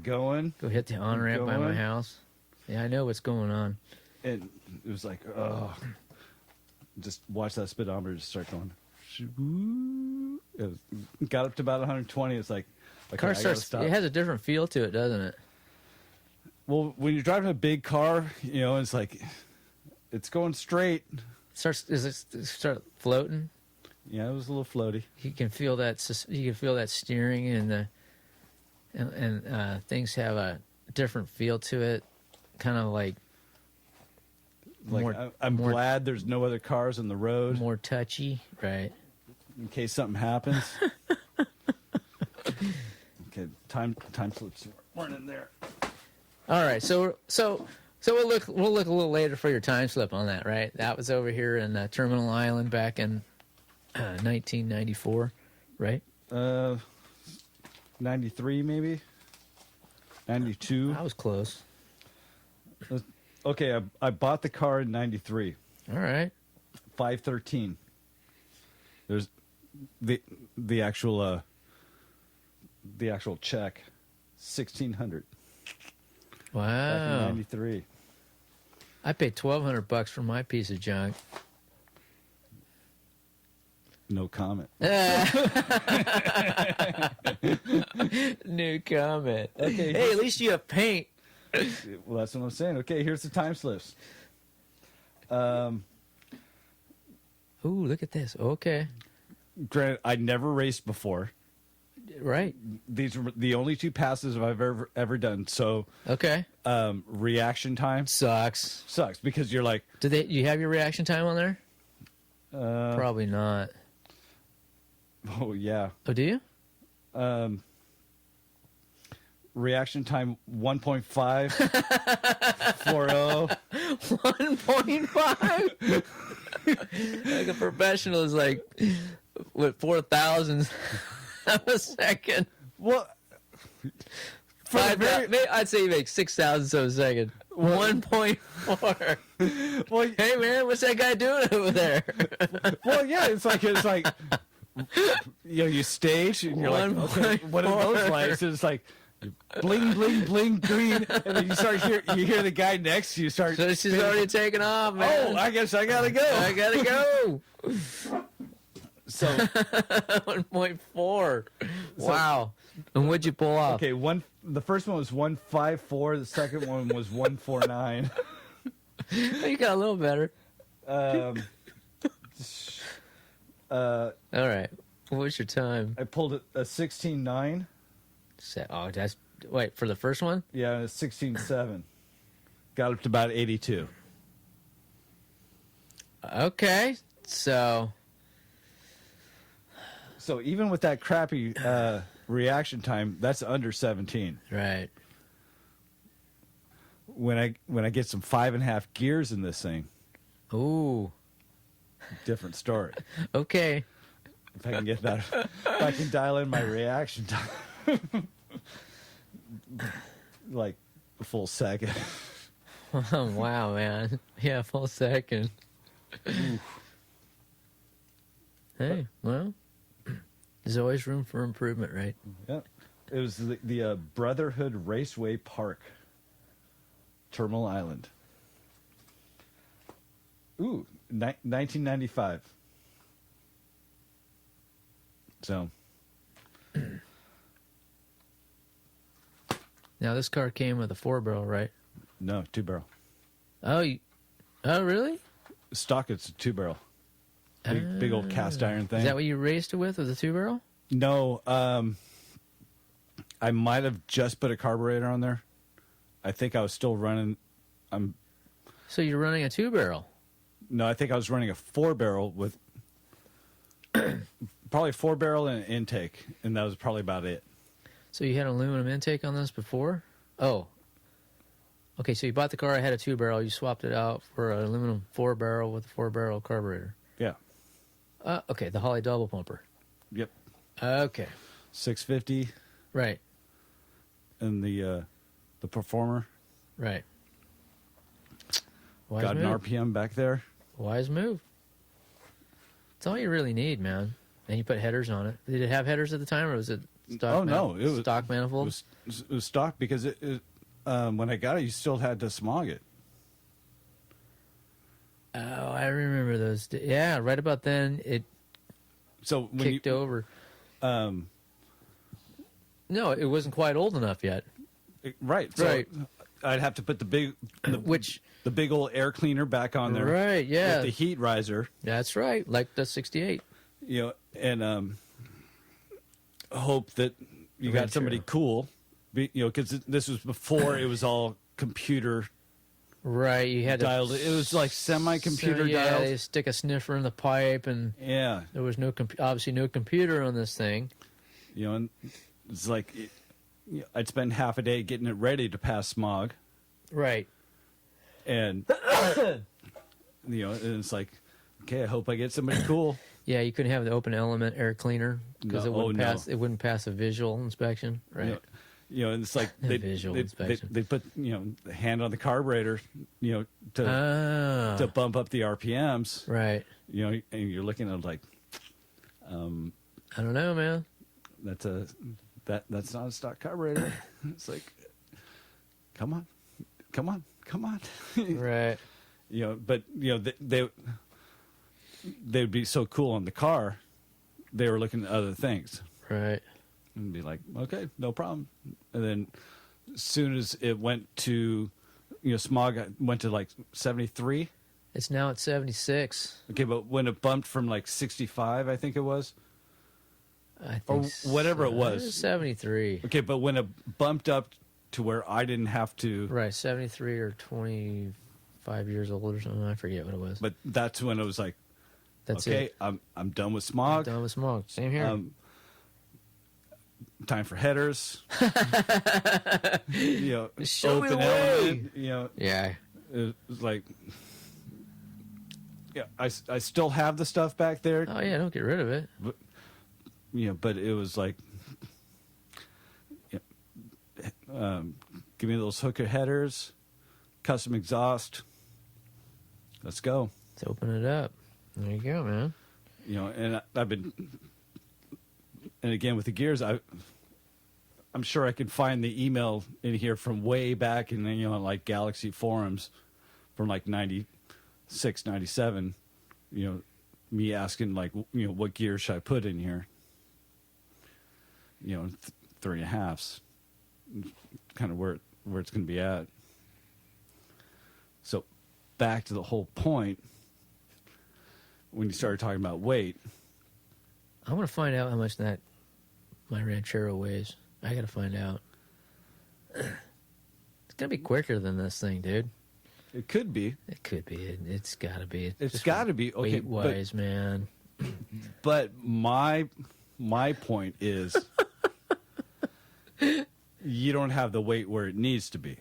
going, Go hit the on-ramp by my Going. house. Yeah, I know what's going on. and it was like, oh, just watch that speedometer just start going. It got up to about 120. It's like, okay, Car I gotta starts. stop. It has a different feel to it, doesn't it? Well, when you're driving a big car, you know, it's like it's going straight. Does it start floating? Yeah, it was a little floaty. You can feel that. You can feel that steering and things have a different feel to it. Kind of like Like I'm more- glad there's no other cars on the road more touchy, right? in case something happens. Okay, time slips weren't in there. All right, so we'll look a little later for your time slip on that, right? That was over here in Terminal Island back in 1994, right? 93 maybe, 92. I was close. Okay, I bought the car in 93, All right. 513. There's the actual check, 1,600 back in Wow. 93. I paid $1,200 for my piece of junk. No comment. New comment. Okay. Hey, at least you have paint. Well, that's what I'm saying. Okay, here's the time slips. Ooh, look at this. Okay. Granted, I never raced before. Right. These were the only two passes I've ever done. So, Okay. reaction time Sucks. sucks because you're like, Do you have your reaction time on there? Probably not. oh yeah, Oh, do you? reaction time 1.5, 40. 1.5. Like a professional is like with 4,000 a second. Well, for the very, I'd say you make 6,000 a second. 1.4. well, Hey man, what's that guy doing over there? well, yeah, it's like you know, you stage and you're like, okay, what are those lights? And it's like bling, bling, bling, green, and then you hear the guy next to you start. So she's already taken off, man. Oh, I guess I gotta go. I gotta go. So 1.4. Wow. And what'd you pull off? okay, the first one was 154. The second one was 149. You got a little better. All All right. What was your time? I pulled a 16.9. Oh, that's wait for the first one. Yeah, a 16.7. Got up to about 82. Okay, so even with that crappy reaction time, that's under 17. right. When I get some 5.5 gears in this thing, Ooh. different story. Okay. If I can get that, if I can dial in my reaction time, like a full second. Wow, man. Yeah, full second. Hey, well, there's always room for improvement, right? Yeah, it was the Brotherhood Raceway Park, Terminal Island. Ooh, 1995. So. Now this car came with a 4-barrel, right? No, 2-barrel. Oh, oh, really? Stock, it's a 2-barrel. Big old cast iron thing. Is that what you raced it with a 2-barrel? No, I might have just put a carburetor on there. I think I was still running. So you're running a 2-barrel? No, I think I was running a 4-barrel with probably 4-barrel and an intake, and that was probably about it. So you had an aluminum intake on this before? Oh. Okay, so you bought the car, it had a 2-barrel, you swapped it out for an aluminum 4-barrel with a 4-barrel carburetor. Yeah. Okay, the Holly double pumper. Yep. Okay. 650 Right. and the Performer. Right. Wise Got move. an RPM back there. Wise move. That's all you really need, man. And you put headers on it. Did it have headers at the time, or was it stock? Oh, no, it was stock manifold. It was stock because when I got it, you still had to smog it. Oh, I remember those. Yeah, right about then it So when kicked over. No, it wasn't quite old enough yet. Right. So Right. I'd have to put the big old air cleaner back on there. Right, yeah. With the heat riser. That's right, like the 68. And hope that you got somebody cool, because this was before it was all computer Right, you had dialed. to. It was like semi-computer yeah, dialed. they stick a sniffer in the pipe, and Yeah, there was obviously no computer on this thing. and it's like I'd spend half a day getting it ready to pass smog, Right. and and it's like, okay, I hope I get somebody cool. Yeah, you couldn't have the open element air cleaner because No, it wouldn't pass a visual inspection. Right. And it's like Visual inspection. they put the hand on the carburetor, to bump up the RPMs. Right. And you're looking at it like, I don't know, man. that's not a stock carburetor. It's like, come on. Right. But they'd be so cool on the car. They were looking at other things. Right. And be like, okay, no problem. And then as soon as it went to, smog went to like 73. It's now at 76. Okay, but when it bumped from like 65, I think it was. I think Or whatever it was. 73. Okay, but when it bumped up to where I didn't have to. Right, 73 or 25 years old or something. I forget what it was. But that's when it was like, That's okay, it. I'm done with smog. Done with smog. Same here. Time for headers. Show me open the way. element. Yeah. It was like, I still have the stuff back there. Oh, yeah, don't get rid of it. But, but it was like, give me those hooker headers, custom exhaust. Let's go. Let's open it up. There you go, man. And I've been, and again with the gears, I'm sure I could find the email in here from way back in like Galaxy forums from like 96, 97. Me asking like what gear should I put in here? 3.5s, kind of where it's going to be at. So back to the whole point. When you started talking about weight, I want to find out how much my Ranchero weighs. I got to find out. It's going to be quicker than this thing, dude. it could be. It could be. It's got to be. It's got to be. Okay, weight-wise, man. But my point is, you don't have the weight where it needs to be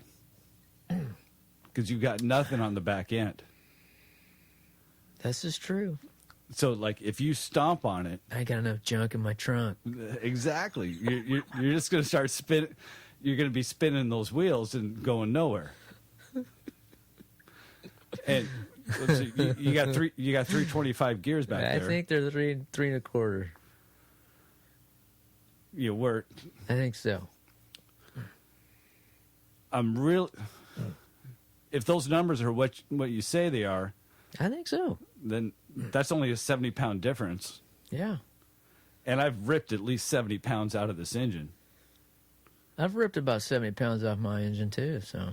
because you got nothing on the back end. This is true. So, like, if you stomp on it, I got enough junk in my trunk. exactly, you're just going to start spinning. You're going to be spinning those wheels and going nowhere. And let's see, you got 325 gears back there. I think they're three and a quarter. Where I think so. I'm real. If those numbers are what you say they are, I think so. then that's only a 70-pound difference. Yeah. And I've ripped at least 70 pounds out of this engine. I've ripped about 70 pounds off my engine, too, so.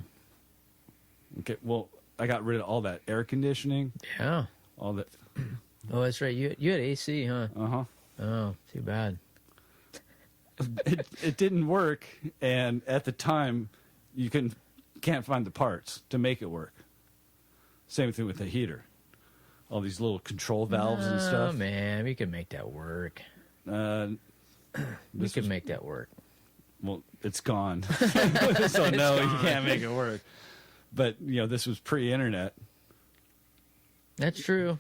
Okay, well, I got rid of all that air conditioning, Yeah. all that. Oh, that's right. You had AC, huh? Uh-huh. Oh, too bad. It didn't work, and at the time, you can't find the parts to make it work. Same thing with the heater. All these little control valves and stuff. Oh, man, we can make that work. We can make that work. Well, it's gone. So no, you can't make it work. But, this was pre-internet. That's true.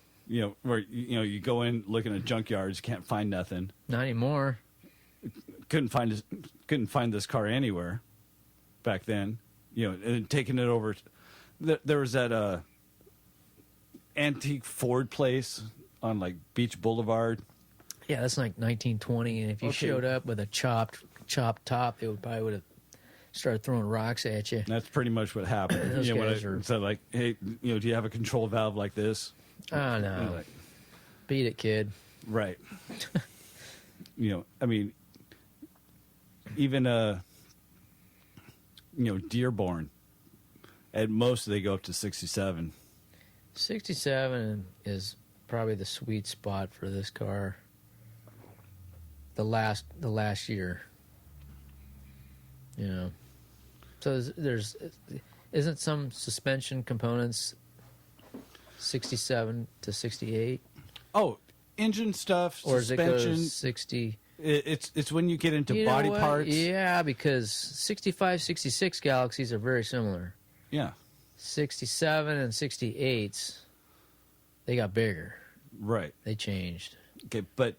where you go in looking at junkyards, you can't find nothing. Not anymore. Couldn't find this car anywhere back then. And taking it over. There was that antique Ford place on like Beach Boulevard. Yeah, that's like 1920, and if you showed up with a chopped top, they would have started throwing rocks at you. That's pretty much what happened. Those guys said like, hey, do you have a control valve like this? Oh no, like, beat it, kid. Right. I mean, even Dearborn, at most they go up to 67. 67 is probably the sweet spot for this car. The last year, So there's isn't some suspension components 67 to 68? Oh, engine stuff, or is suspension. It goes 60? It's when you get into body parts. Yeah, because 65, 66 Galaxies are very similar. Yeah. 67 and 68s, they got bigger. Right. They changed. Okay, but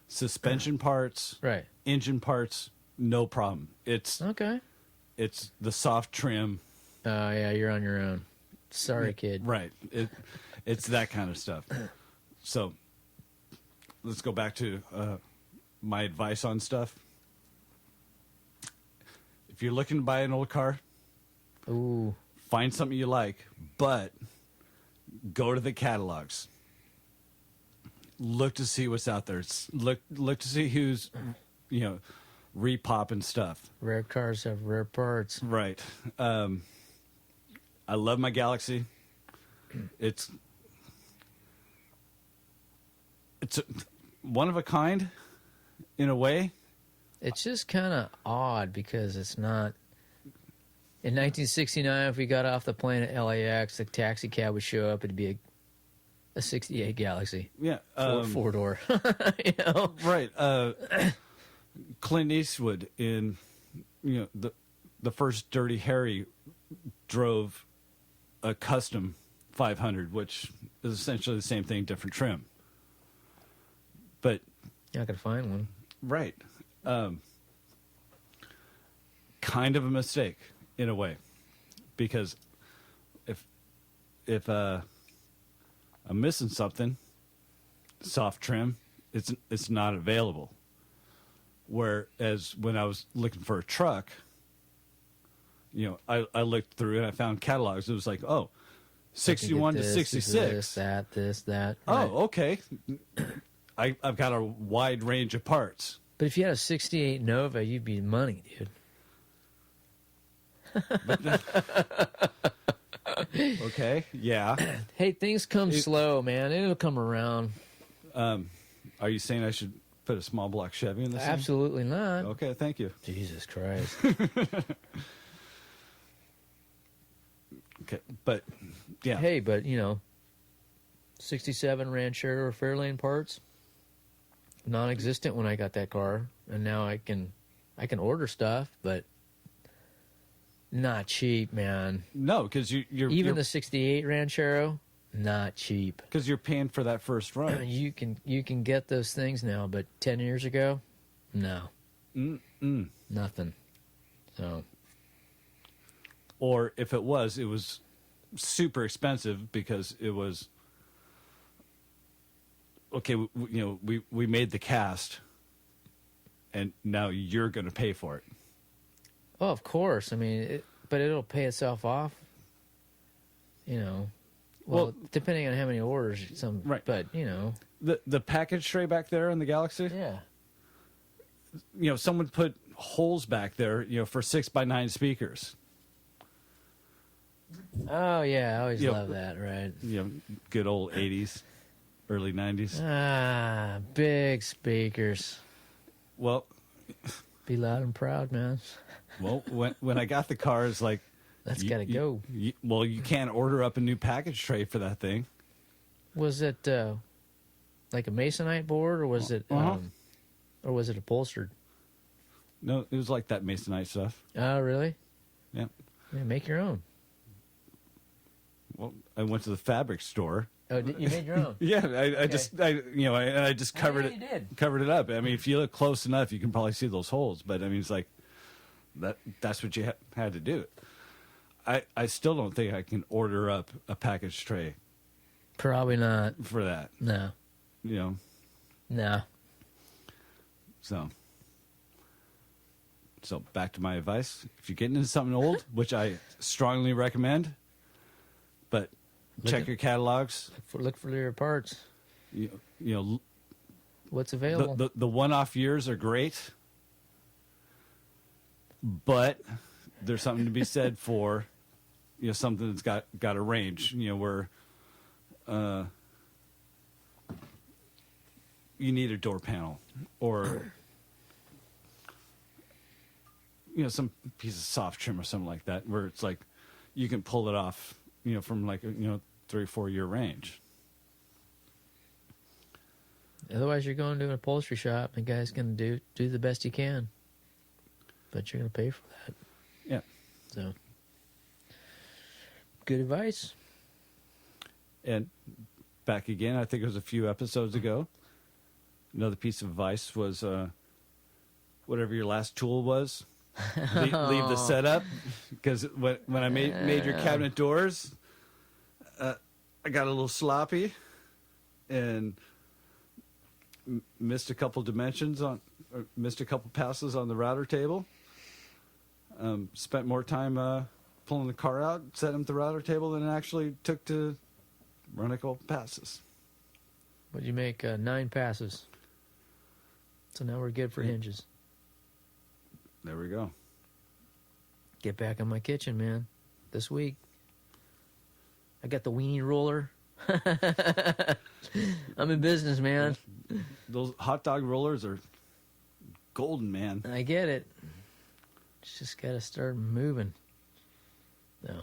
suspension parts, right, engine parts, no problem. It's the soft trim. Oh yeah, you're on your own. Sorry, kid. Right. It's that kind of stuff. So let's go back to my advice on stuff. If you're looking to buy an old car, ooh, find something you like, but go to the catalogs. Look to see what's out there. Look to see who's, repopping stuff. Rare cars have rare parts. Right. I love my Galaxy. It's one of a kind, in a way. It's just kind of odd because it's not. In 1969, if we got off the plane at LAX, the taxi cab would show up. It'd be a 68 Galaxy. Yeah. Four-door. Right. Clint Eastwood in, the first Dirty Harry drove a custom 500, which is essentially the same thing, different trim. But you're not going to find one. Right. Kind of a mistake in a way, because if I'm missing something, soft trim, it's not available. Whereas when I was looking for a truck, I looked through and I found catalogs. It was like, 61 to 66. This, that. Oh, right. Okay. I've got a wide range of parts. But if you had a 68 Nova, you'd be money, dude. Okay, yeah. Hey, things come slow, man. It'll come around. Are you saying I should put a small block Chevy in this thing? Absolutely not. Okay, thank you. Jesus Christ. Okay, but, yeah. Hey, but, 67 Ranchero or Fairlane parts, non-existent when I got that car. And now I can order stuff, but not cheap, man. No, because you're the 68 Ranchero, not cheap. Because you're paying for that first run. You can get those things now, but 10 years ago, no. Nothing. So. Or if it was super expensive because it was, okay, we made the cast, and now you're going to pay for it. Oh, of course. I mean, but it'll pay itself off. Well, depending on how many orders, right. But the package tray back there in the Galaxy. Yeah. Someone put holes back there, for 6x9 speakers. Oh yeah, I always love that. Right. Good old 80s, early 90s. Ah, big speakers. Well, be loud and proud, man. Well, when I got the car, it's like, that's got to go. You can't order up a new package tray for that thing. Was it like a masonite board, or was it upholstered? No, it was like that masonite stuff. Oh, really? Yeah. Yeah, make your own. well, I went to the fabric store. Oh, you made your own? Yeah, I just covered you did. covered it up. I mean, if you look close enough, you can probably see those holes. But I mean, it's like that's what you had to do. I still don't think I can order up a package tray Probably not. for that. No. You know, No. So back to my advice: if you're getting into something old, which I strongly recommend, but check your catalogs. Look for your parts. You know, What's available? the one-off years are great, but there's something to be said for, something that's got a range. Where you need a door panel or some piece of soft trim or something like that, where it's like you can pull it off, from like 3 or 4 year range. Otherwise, you're going to an upholstery shop, and the guy's going to do the best he can, but you're going to pay for that. Yeah. So, good advice. And back again, I think it was a few episodes ago. Another piece of advice was, whatever your last tool was, leave the setup, because when I made your cabinet doors, I got a little sloppy and missed a couple dimensions missed a couple passes on the router table. Spent more time pulling the car out, setting up the router table than it actually took to run a couple passes. What'd you make? 9 passes. So now we're good for hinges. There we go. Get back in my kitchen, man. This week. I got the weenie roller. I'm in business, man. Those hot dog rollers are golden, man. I get it. Just got to start moving. No.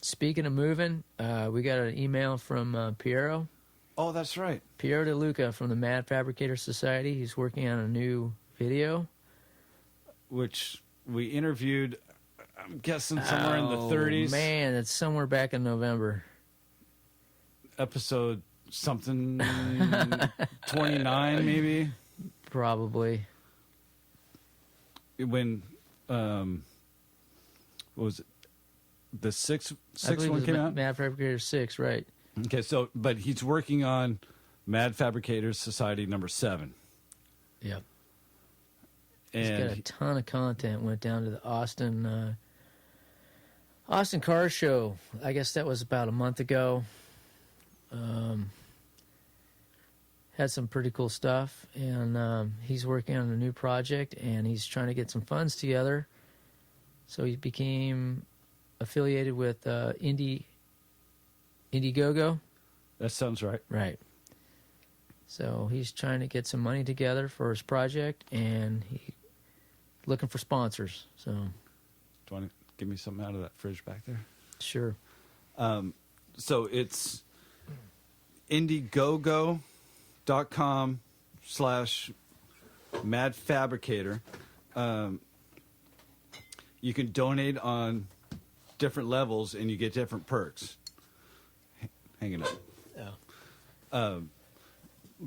Speaking of moving, we got an email from Piero. Oh, that's right. Piero De Luca from the Mad Fabricator Society. He's working on a new video. Which we interviewed, I'm guessing somewhere in the 30s. Man, it's somewhere back in November. Episode something 29 maybe. Probably. When what was it? The sixth one came out? Mad Fabricator 6, right. Okay, but he's working on Mad Fabricators Society number 7. Yep. And he's got a ton of content. Went down to the Austin Car Show. I guess that was about a month ago. Had some pretty cool stuff, and he's working on a new project, and he's trying to get some funds together. So he became affiliated with Indiegogo. That sounds right. Right. So he's trying to get some money together for his project, and he's looking for sponsors. So, Do you want to give me something out of that fridge back there? sure. So it's indiegogo.com/madfabricator. You can donate on different levels, and you get different perks. Hanging up. Oh.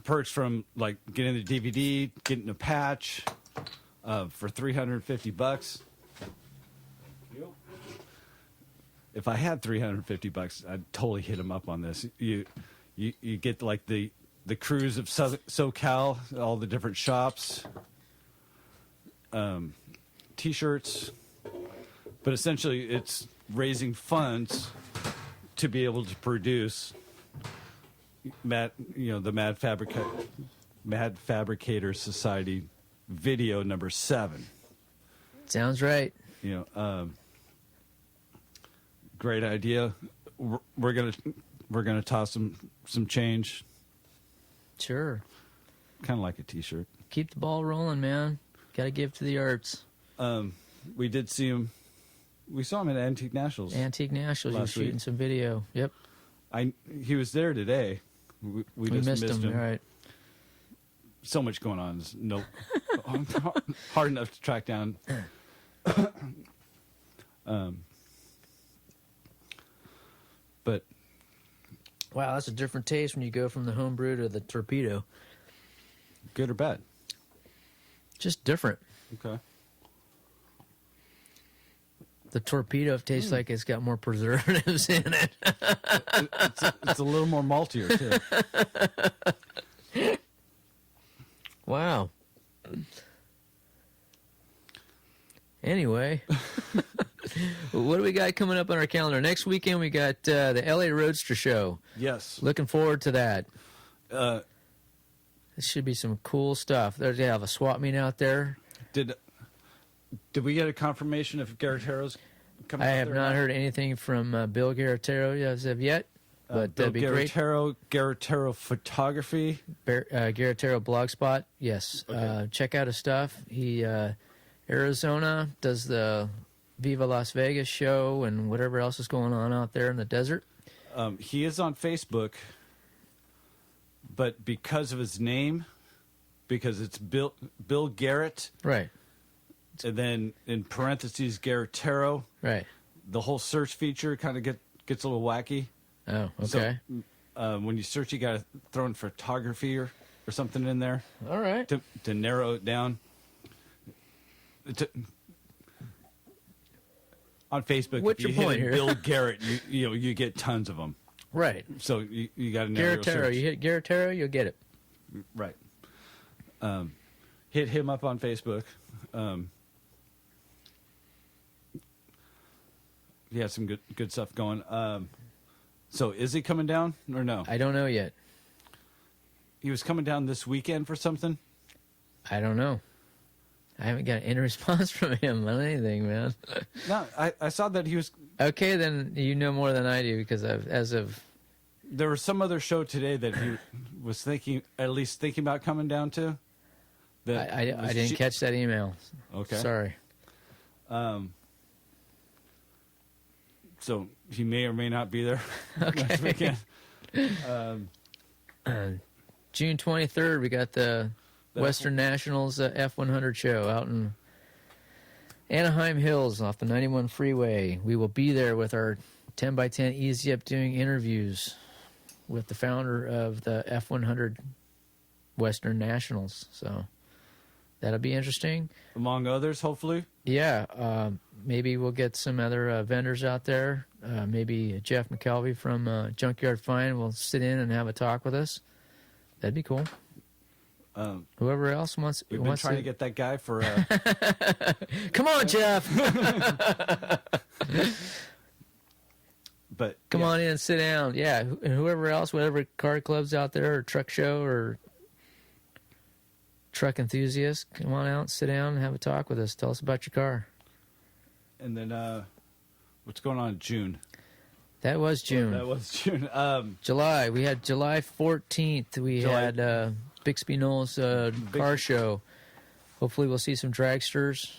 Perks from like getting the DVD, getting a patch for $350. If I had $350, I'd totally hit him up on this. You get like the cruise of SoCal, all the different shops, T-shirts, but essentially it's raising funds to be able to produce the Mad Fabricator Society video number 7. Sounds right. Great idea. We're gonna toss some change. Sure. Kind of like a T-shirt. Keep the ball rolling, man. Got to give to the arts. We did see him. We saw him at Antique Nationals. Antique Nationals. He was last week. shooting some video. Yep. He was there today. We just missed him. Right. So much going on. It's hard enough to track down. But Wow, that's a different taste when you go from the homebrew to the torpedo. good or bad? Just different. Okay. The torpedo tastes like it's got more preservatives in it. It's a little more maltier too. Wow. Anyway, what do we got coming up on our calendar? Next weekend, we got the LA Roadster Show. Yes. Looking forward to that. Uh, This should be some cool stuff. They have a swap meet out there. did we get a confirmation if Garretero's coming? I out have there not or heard anything from Bill Garretero as of yet, but Bill that'd be great. Garretero Photography. Garretero Blogspot, yes. Okay. Check out his stuff. He Arizona does the Viva Las Vegas show and whatever else is going on out there in the desert. He is on Facebook, but because of his name, because it's Bill Garrett, Right, and then in parentheses Garretero, right. the whole search feature kind of gets a little wacky. Oh, okay. So, when you search, you got to throw in photography or something in there All right. to narrow it down. On Facebook, What's if you your point hit here? Bill Garrett, you get tons of them. Right. So you got to narrow your Garretero. search. You hit Garretero, you'll get it. Right. Hit him up on Facebook. He has some good stuff going. So is he coming down or no? I don't know yet. He was coming down this weekend for something. I don't know. I haven't got any response from him on anything, man. No, I saw that he was. Okay, then you know more than I do because as of There was some other show today that he was at least thinking about coming down to. I didn't catch that email. Okay. Sorry. So he may or may not be there next Okay. weekend. June 23rd, we got the Western Nationals F100 show out in Anaheim Hills off the 91 freeway. We will be there with our 10x10 Easy Up doing interviews with the founder of the F100 Western Nationals. So that'll be interesting. Among others, hopefully. Yeah, maybe we'll get some other vendors out there. Maybe Jeff McKelvey from Junkyard Fine will sit in and have a talk with us. That'd be cool. Whoever else wants. We've been trying to get that guy for. Come on, Jeff. But Come on in and sit down. Yeah, and whoever else, whatever car clubs out there, or truck show, or truck enthusiasts, come on out, sit down, and have a talk with us. Tell us about your car. And then what's going on in June? That was June. That was June. July. We had July 14th. We had Bixby Knowles car show. Hopefully we'll see some dragsters.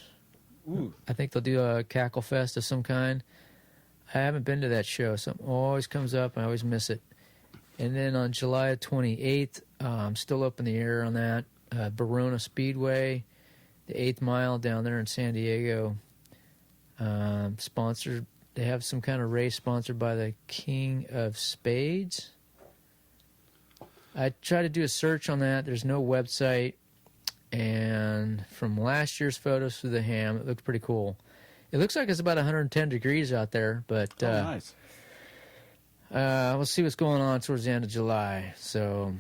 Ooh. I think they'll do a cackle fest of some kind. I haven't been to that show. Something always comes up, and I always miss it. And then on July 28th, I'm still up in the air on that. Verona Speedway, the 8th Mile down there in San Diego. Sponsored. They have some kind of race sponsored by the King of Spades. I tried to do a search on that. There's no website. And from last year's photos through the ham, it looked pretty cool. It looks like it's about 110 degrees out there, but Nice. we'll see what's going on towards the end of July. So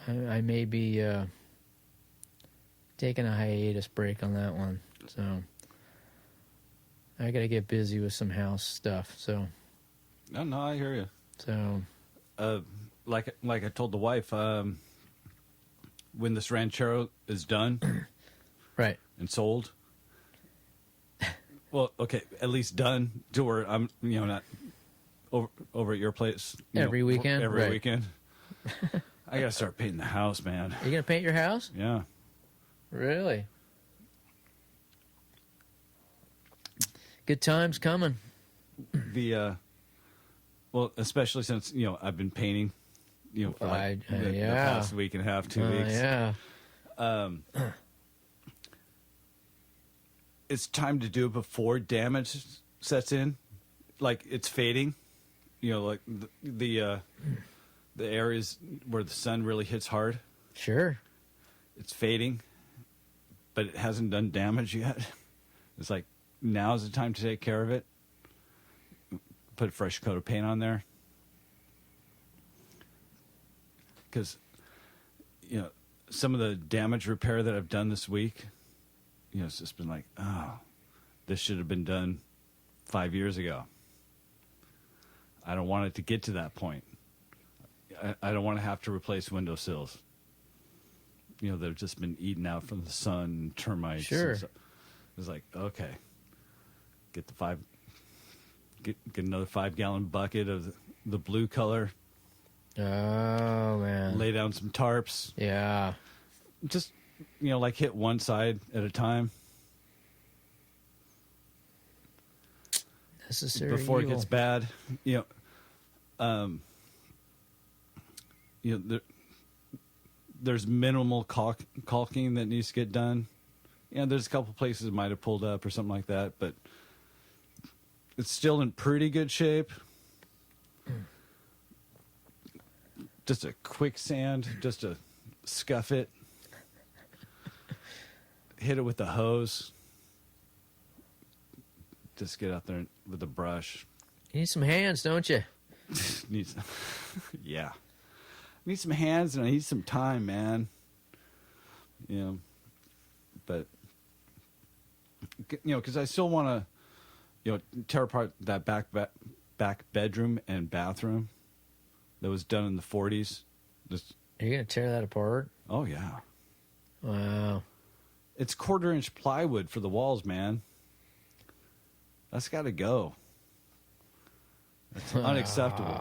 I may be taking a hiatus break on that one. So I got to get busy with some house stuff. So No, I hear you. so Like I told the wife, when this Ranchero is done right. and sold, well, okay, at least done to where I'm, not over at your place Every weekend? Every Right. weekend. I gotta start painting the house, man. Are you gonna paint your house? Yeah. Really? Good times coming. Well, especially since I've been painting, for the past week and a half, 2 weeks. Yeah. It's time to do it before damage sets in, like it's fading. like the areas where the sun really hits hard. Sure. It's fading, but it hasn't done damage yet. It's like, now's the time to take care of it. Put a fresh coat of paint on there. Because, some of the damage repair that I've done this week, it's just been like, oh, this should have been done 5 years ago. I don't want it to get to that point. I don't want to have to replace windowsills. They've just been eaten out from the sun and termites. Sure. And it's like, okay, get another 5-gallon bucket of the blue color. Oh, man. Lay down some tarps. Yeah. Just, hit one side at a time. Necessary before evil. it gets bad. There's minimal caulking that needs to get done. There's a couple places it might have pulled up or something like that, but it's still in pretty good shape. Just a quick sand, just to scuff it. Hit it with the hose. Just get out there with a brush. You need some hands, don't you? Needs, yeah. I need some hands and I need some time, man. But because I still want to, tear apart that back bedroom and bathroom that was done in the 40s. Are you gonna tear that apart? Oh yeah. Wow. It's 1/4-inch plywood for the walls, man. That's got to go. That's unacceptable.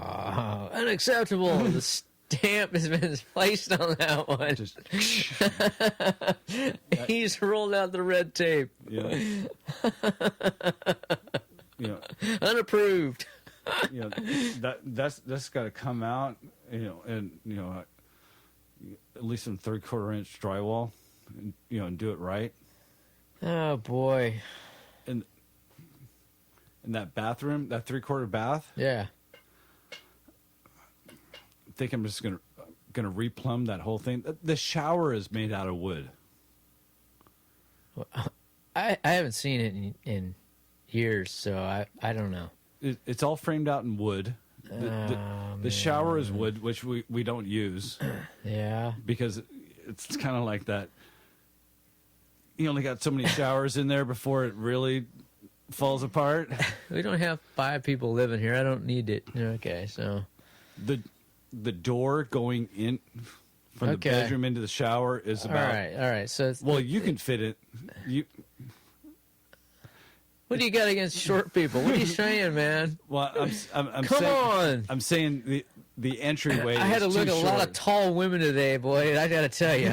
Unacceptable. The stamp has been placed on that one. Just, He's rolled out the red tape. Unapproved. that's got to come out. And at least some 3/4-inch drywall. And do it right. Oh boy. And in that bathroom, that 3/4 bath. Yeah. I think I'm just gonna replumb that whole thing. The shower is made out of wood. I haven't seen it in years, so I don't know. It's all framed out in wood. The shower is wood, which we don't use. Yeah. Because it's kind of like that. You only got so many showers in there before it really falls apart. We don't have 5 people living here. I don't need it. Okay, so the door going in from the bedroom into the shower is about. All right. So you can fit it. What do you got against short people? What are you saying, man? Well, I'm Come on. I'm saying the entryway. I had to look at a lot short. of tall women today, boy. I got to tell you.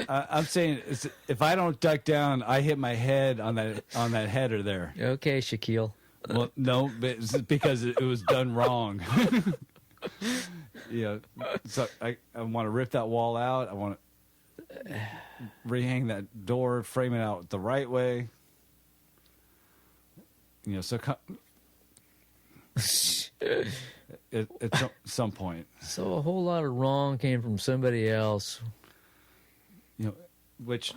I'm saying if I don't duck down, I hit my head on that header there. Okay, Shaquille. Well, no, but it's because it was done wrong. So I want to rip that wall out. I want to rehang that door, frame it out the right way. So at some point. So a whole lot of wrong came from somebody else. Which,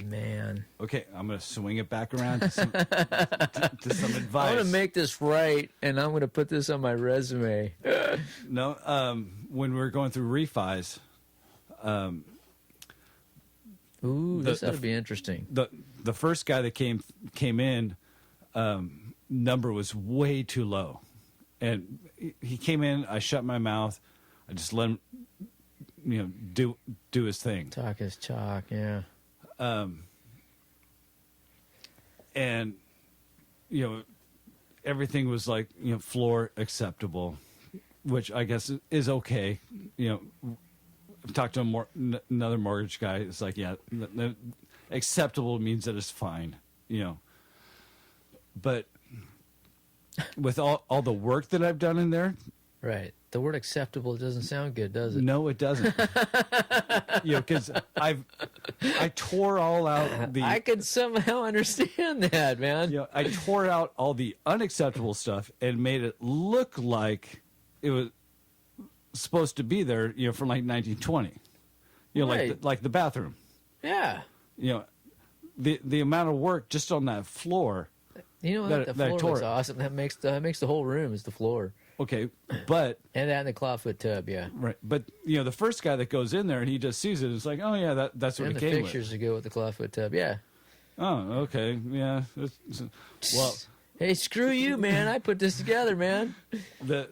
Man. Okay, I'm going to swing it back around to some advice. I'm going to make this right, and I'm going to put this on my resume. No, when we were going through refis, This ought to be interesting. The first guy that came in, number was way too low, and he came in. I shut my mouth. I just let him, do his thing. Talk his chalk, yeah. And everything was like floor acceptable, which I guess is okay. I've talked to another mortgage guy. It's like, yeah, acceptable means that it's fine, But with all the work that I've done in there, Right. The word acceptable doesn't sound good, does it? No, it doesn't. Because I tore all out the. I could somehow understand that, man. I tore out all the unacceptable stuff and made it look like it was supposed to be there. From like 1920. Right. like the bathroom. Yeah. The amount of work just on that floor. You know what? The floor looks awesome. That makes the whole room is the floor. Okay, but and that in the clawfoot tub, yeah. Right, but the first guy that goes in there and he just sees it, it's like, oh yeah, that's what and it the came pictures with. to go with the clawfoot tub, yeah. Oh, okay, yeah. Well, hey, screw you, man! I put this together, man. The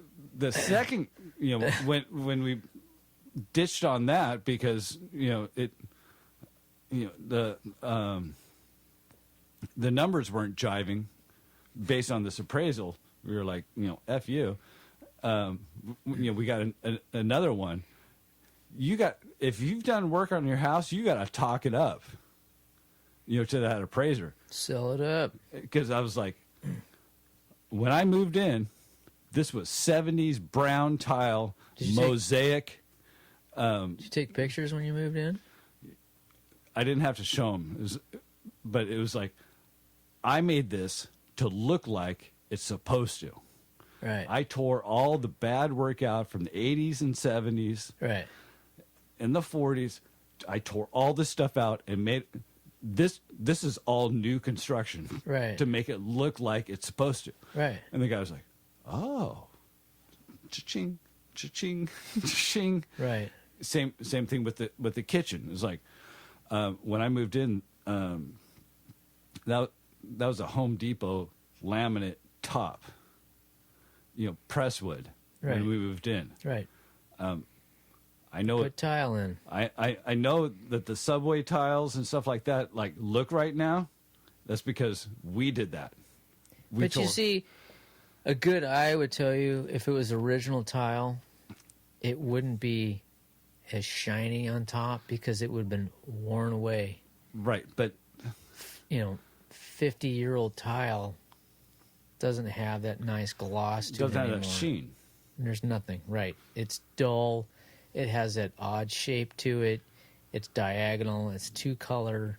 second, when we ditched on that because the numbers weren't jiving based on this appraisal. We were like, F you. We got another one. If you've done work on your house, you got to talk it up, to that appraiser. Sell it up. Because I was like, when I moved in, this was 70s brown tile, mosaic. Did you take pictures when you moved in? I didn't have to show them, but it was like, I made this to look like it's supposed to. Right. I tore all the bad work out from the 80s and 70s. Right. In the 40s. I tore all this stuff out and made this is all new construction. Right. To make it look like it's supposed to. Right. And the guy was like, oh, cha-ching, cha-ching, cha-ching. Right. Same thing with the kitchen. It was like when I moved in, that was a Home Depot laminate top. Presswood. Right. When we moved in. Right. I know Put tile in. I know that the subway tiles and stuff like that look right now. That's because we did that. But you see, a good eye would tell you if it was original tile, it wouldn't be as shiny on top because it would have been worn away. Right, but 50-year-old tile doesn't have that nice gloss to it doesn't anymore. have that sheen. There's nothing. Right. It's dull. It has that odd shape to it. It's diagonal. It's two color.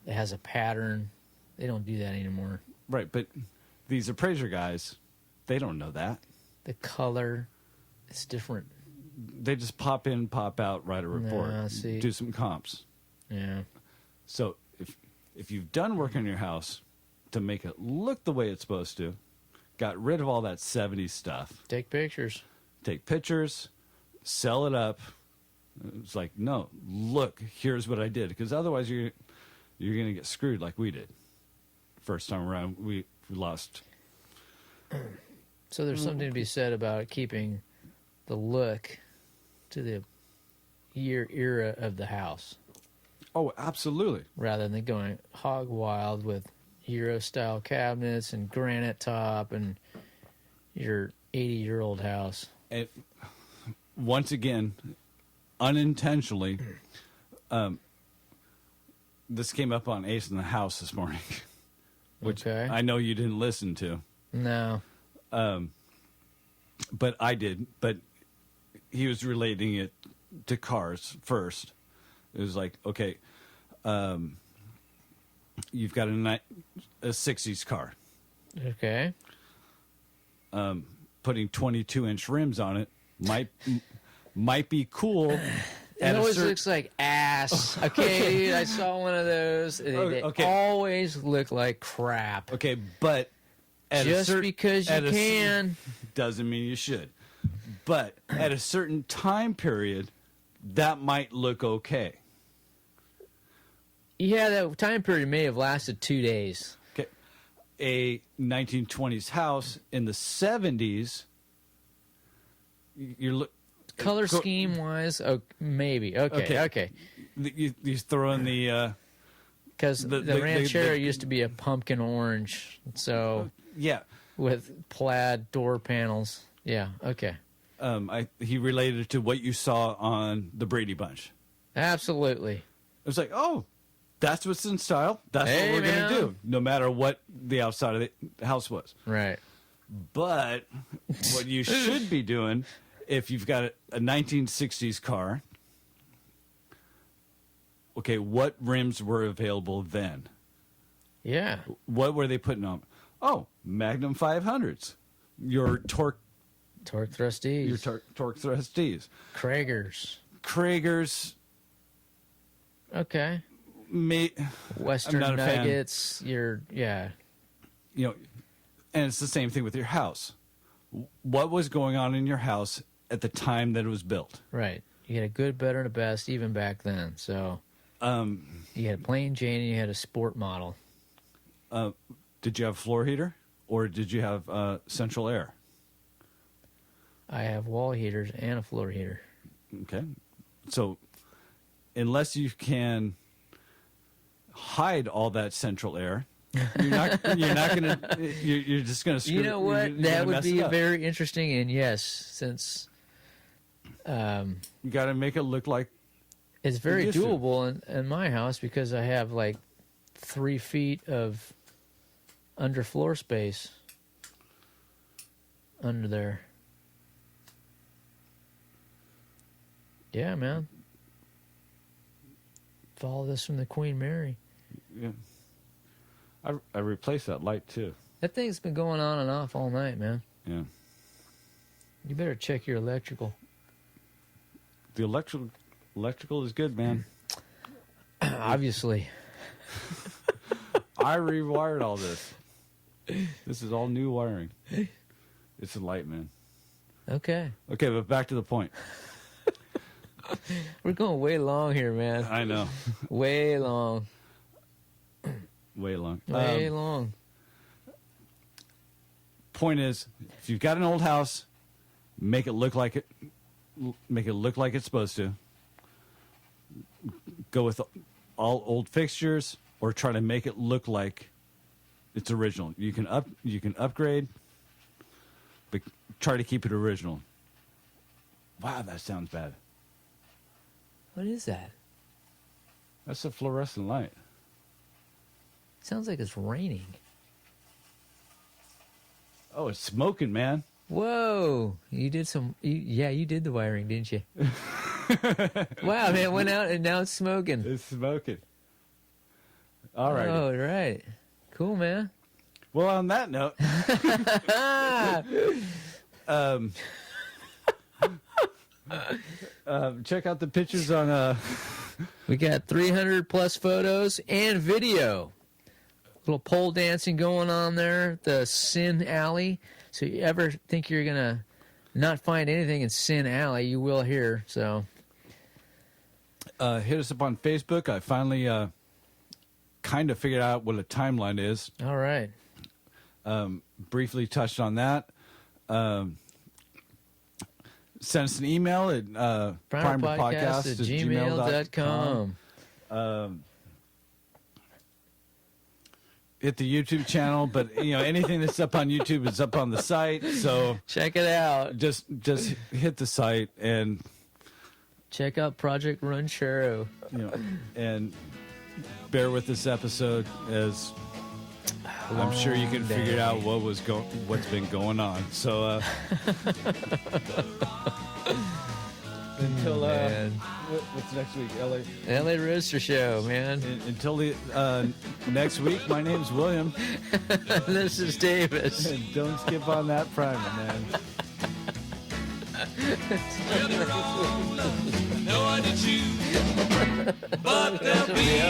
It has a pattern. They don't do that anymore. Right, but these appraiser guys, they don't know that. The color, it's different. They just pop in, pop out, write a report, see. do some comps. Yeah. So if you've done work on your house to make it look the way it's supposed to, got rid of all that 70s stuff. Take pictures. Take pictures, sell it up. It's like, no, look, here's what I did. Because otherwise you're going to get screwed like we did. First time around, we lost. So there's something to be said about keeping the look to the era of the house. Oh, absolutely. Rather than going hog wild with Euro-style cabinets and granite top and your 80-year-old house. And once again, unintentionally, this came up on Ace in the House this morning, which okay. I know you didn't listen to. No. But I did. But he was relating it to cars first. It was like, okay, you've got a 60s car. Okay. Putting 22-inch rims on it might be cool. It always looks like ass. Okay, dude, I saw one of those. They always look like crap. Okay, but just because you can doesn't mean you should. But at a certain time period, that might look okay. Yeah, that time period may have lasted 2 days. Okay, a 1920s house in the 70s. You're color scheme wise, maybe. Okay. You throw in the because the Ranchero used to be a pumpkin orange, so yeah, with plaid door panels. Yeah, okay. He related it to what you saw on the Brady Bunch. Absolutely. It was like, oh, that's what's in style. That's what we're going to do, no matter what the outside of the house was. Right. But what you should be doing, if you've got a 1960s car, okay, what rims were available then? Yeah. What were they putting on? Oh, Magnum 500s. Your torque thrustees. Your torque thrustees. Kragers. Okay. Western I'm not a Nuggets. fan. And it's the same thing with your house. What was going on in your house at the time that it was built? Right. You had a good, better, and a best even back then. So you had a plain Jane and you had a sport model. Did you have a floor heater or did you have central air? I have wall heaters and a floor heater. Okay. So unless you can hide all that central air, you're just gonna screw. You know what? That would be very interesting. And yes, since you got to make it look like it's very doable in my house because I have like 3 feet of underfloor space under there. Yeah, man. Follow this from the Queen Mary. Yeah. I replaced that light too. That thing's been going on and off all night, man. Yeah. You better check your electrical. The electrical is good, man. Obviously. I rewired all this. This is all new wiring. It's a light, man. Okay. Okay, but back to the point. We're going way long here, man. I know. Way long. Way long. Way long. Point is, if you've got an old house, make it look like it's supposed to. Go with all old fixtures, or try to make it look like it's original. You can upgrade, but try to keep it original. Wow, that sounds bad. What is that? That's a fluorescent light. Sounds like it's raining. Oh, it's smoking, man. Whoa. You did you did the wiring, didn't you? Wow, man, it went out and now it's smoking. It's smoking. All right. Oh, right. Cool, man. Well, on that note, check out the pictures on... We got 300 plus photos and video. Little pole dancing going on there, the Sin Alley. So you ever think you're going to not find anything in Sin Alley, you will here. So hit us up on Facebook. I finally kind of figured out what a timeline is. All right. Briefly touched on that. Send us an email at primerpodcast@gmail.com. Hit the YouTube channel, but anything that's up on YouTube is up on the site. So check it out. Just hit the site and check out Project Ranchero. And bear with this episode as I'm sure you can figure out what's been going on. So until what's next week? LA Rooster Show, man. Until the next week, my name's William. This is Davis. And don't skip on that primer, man. No one to choose, but there'll be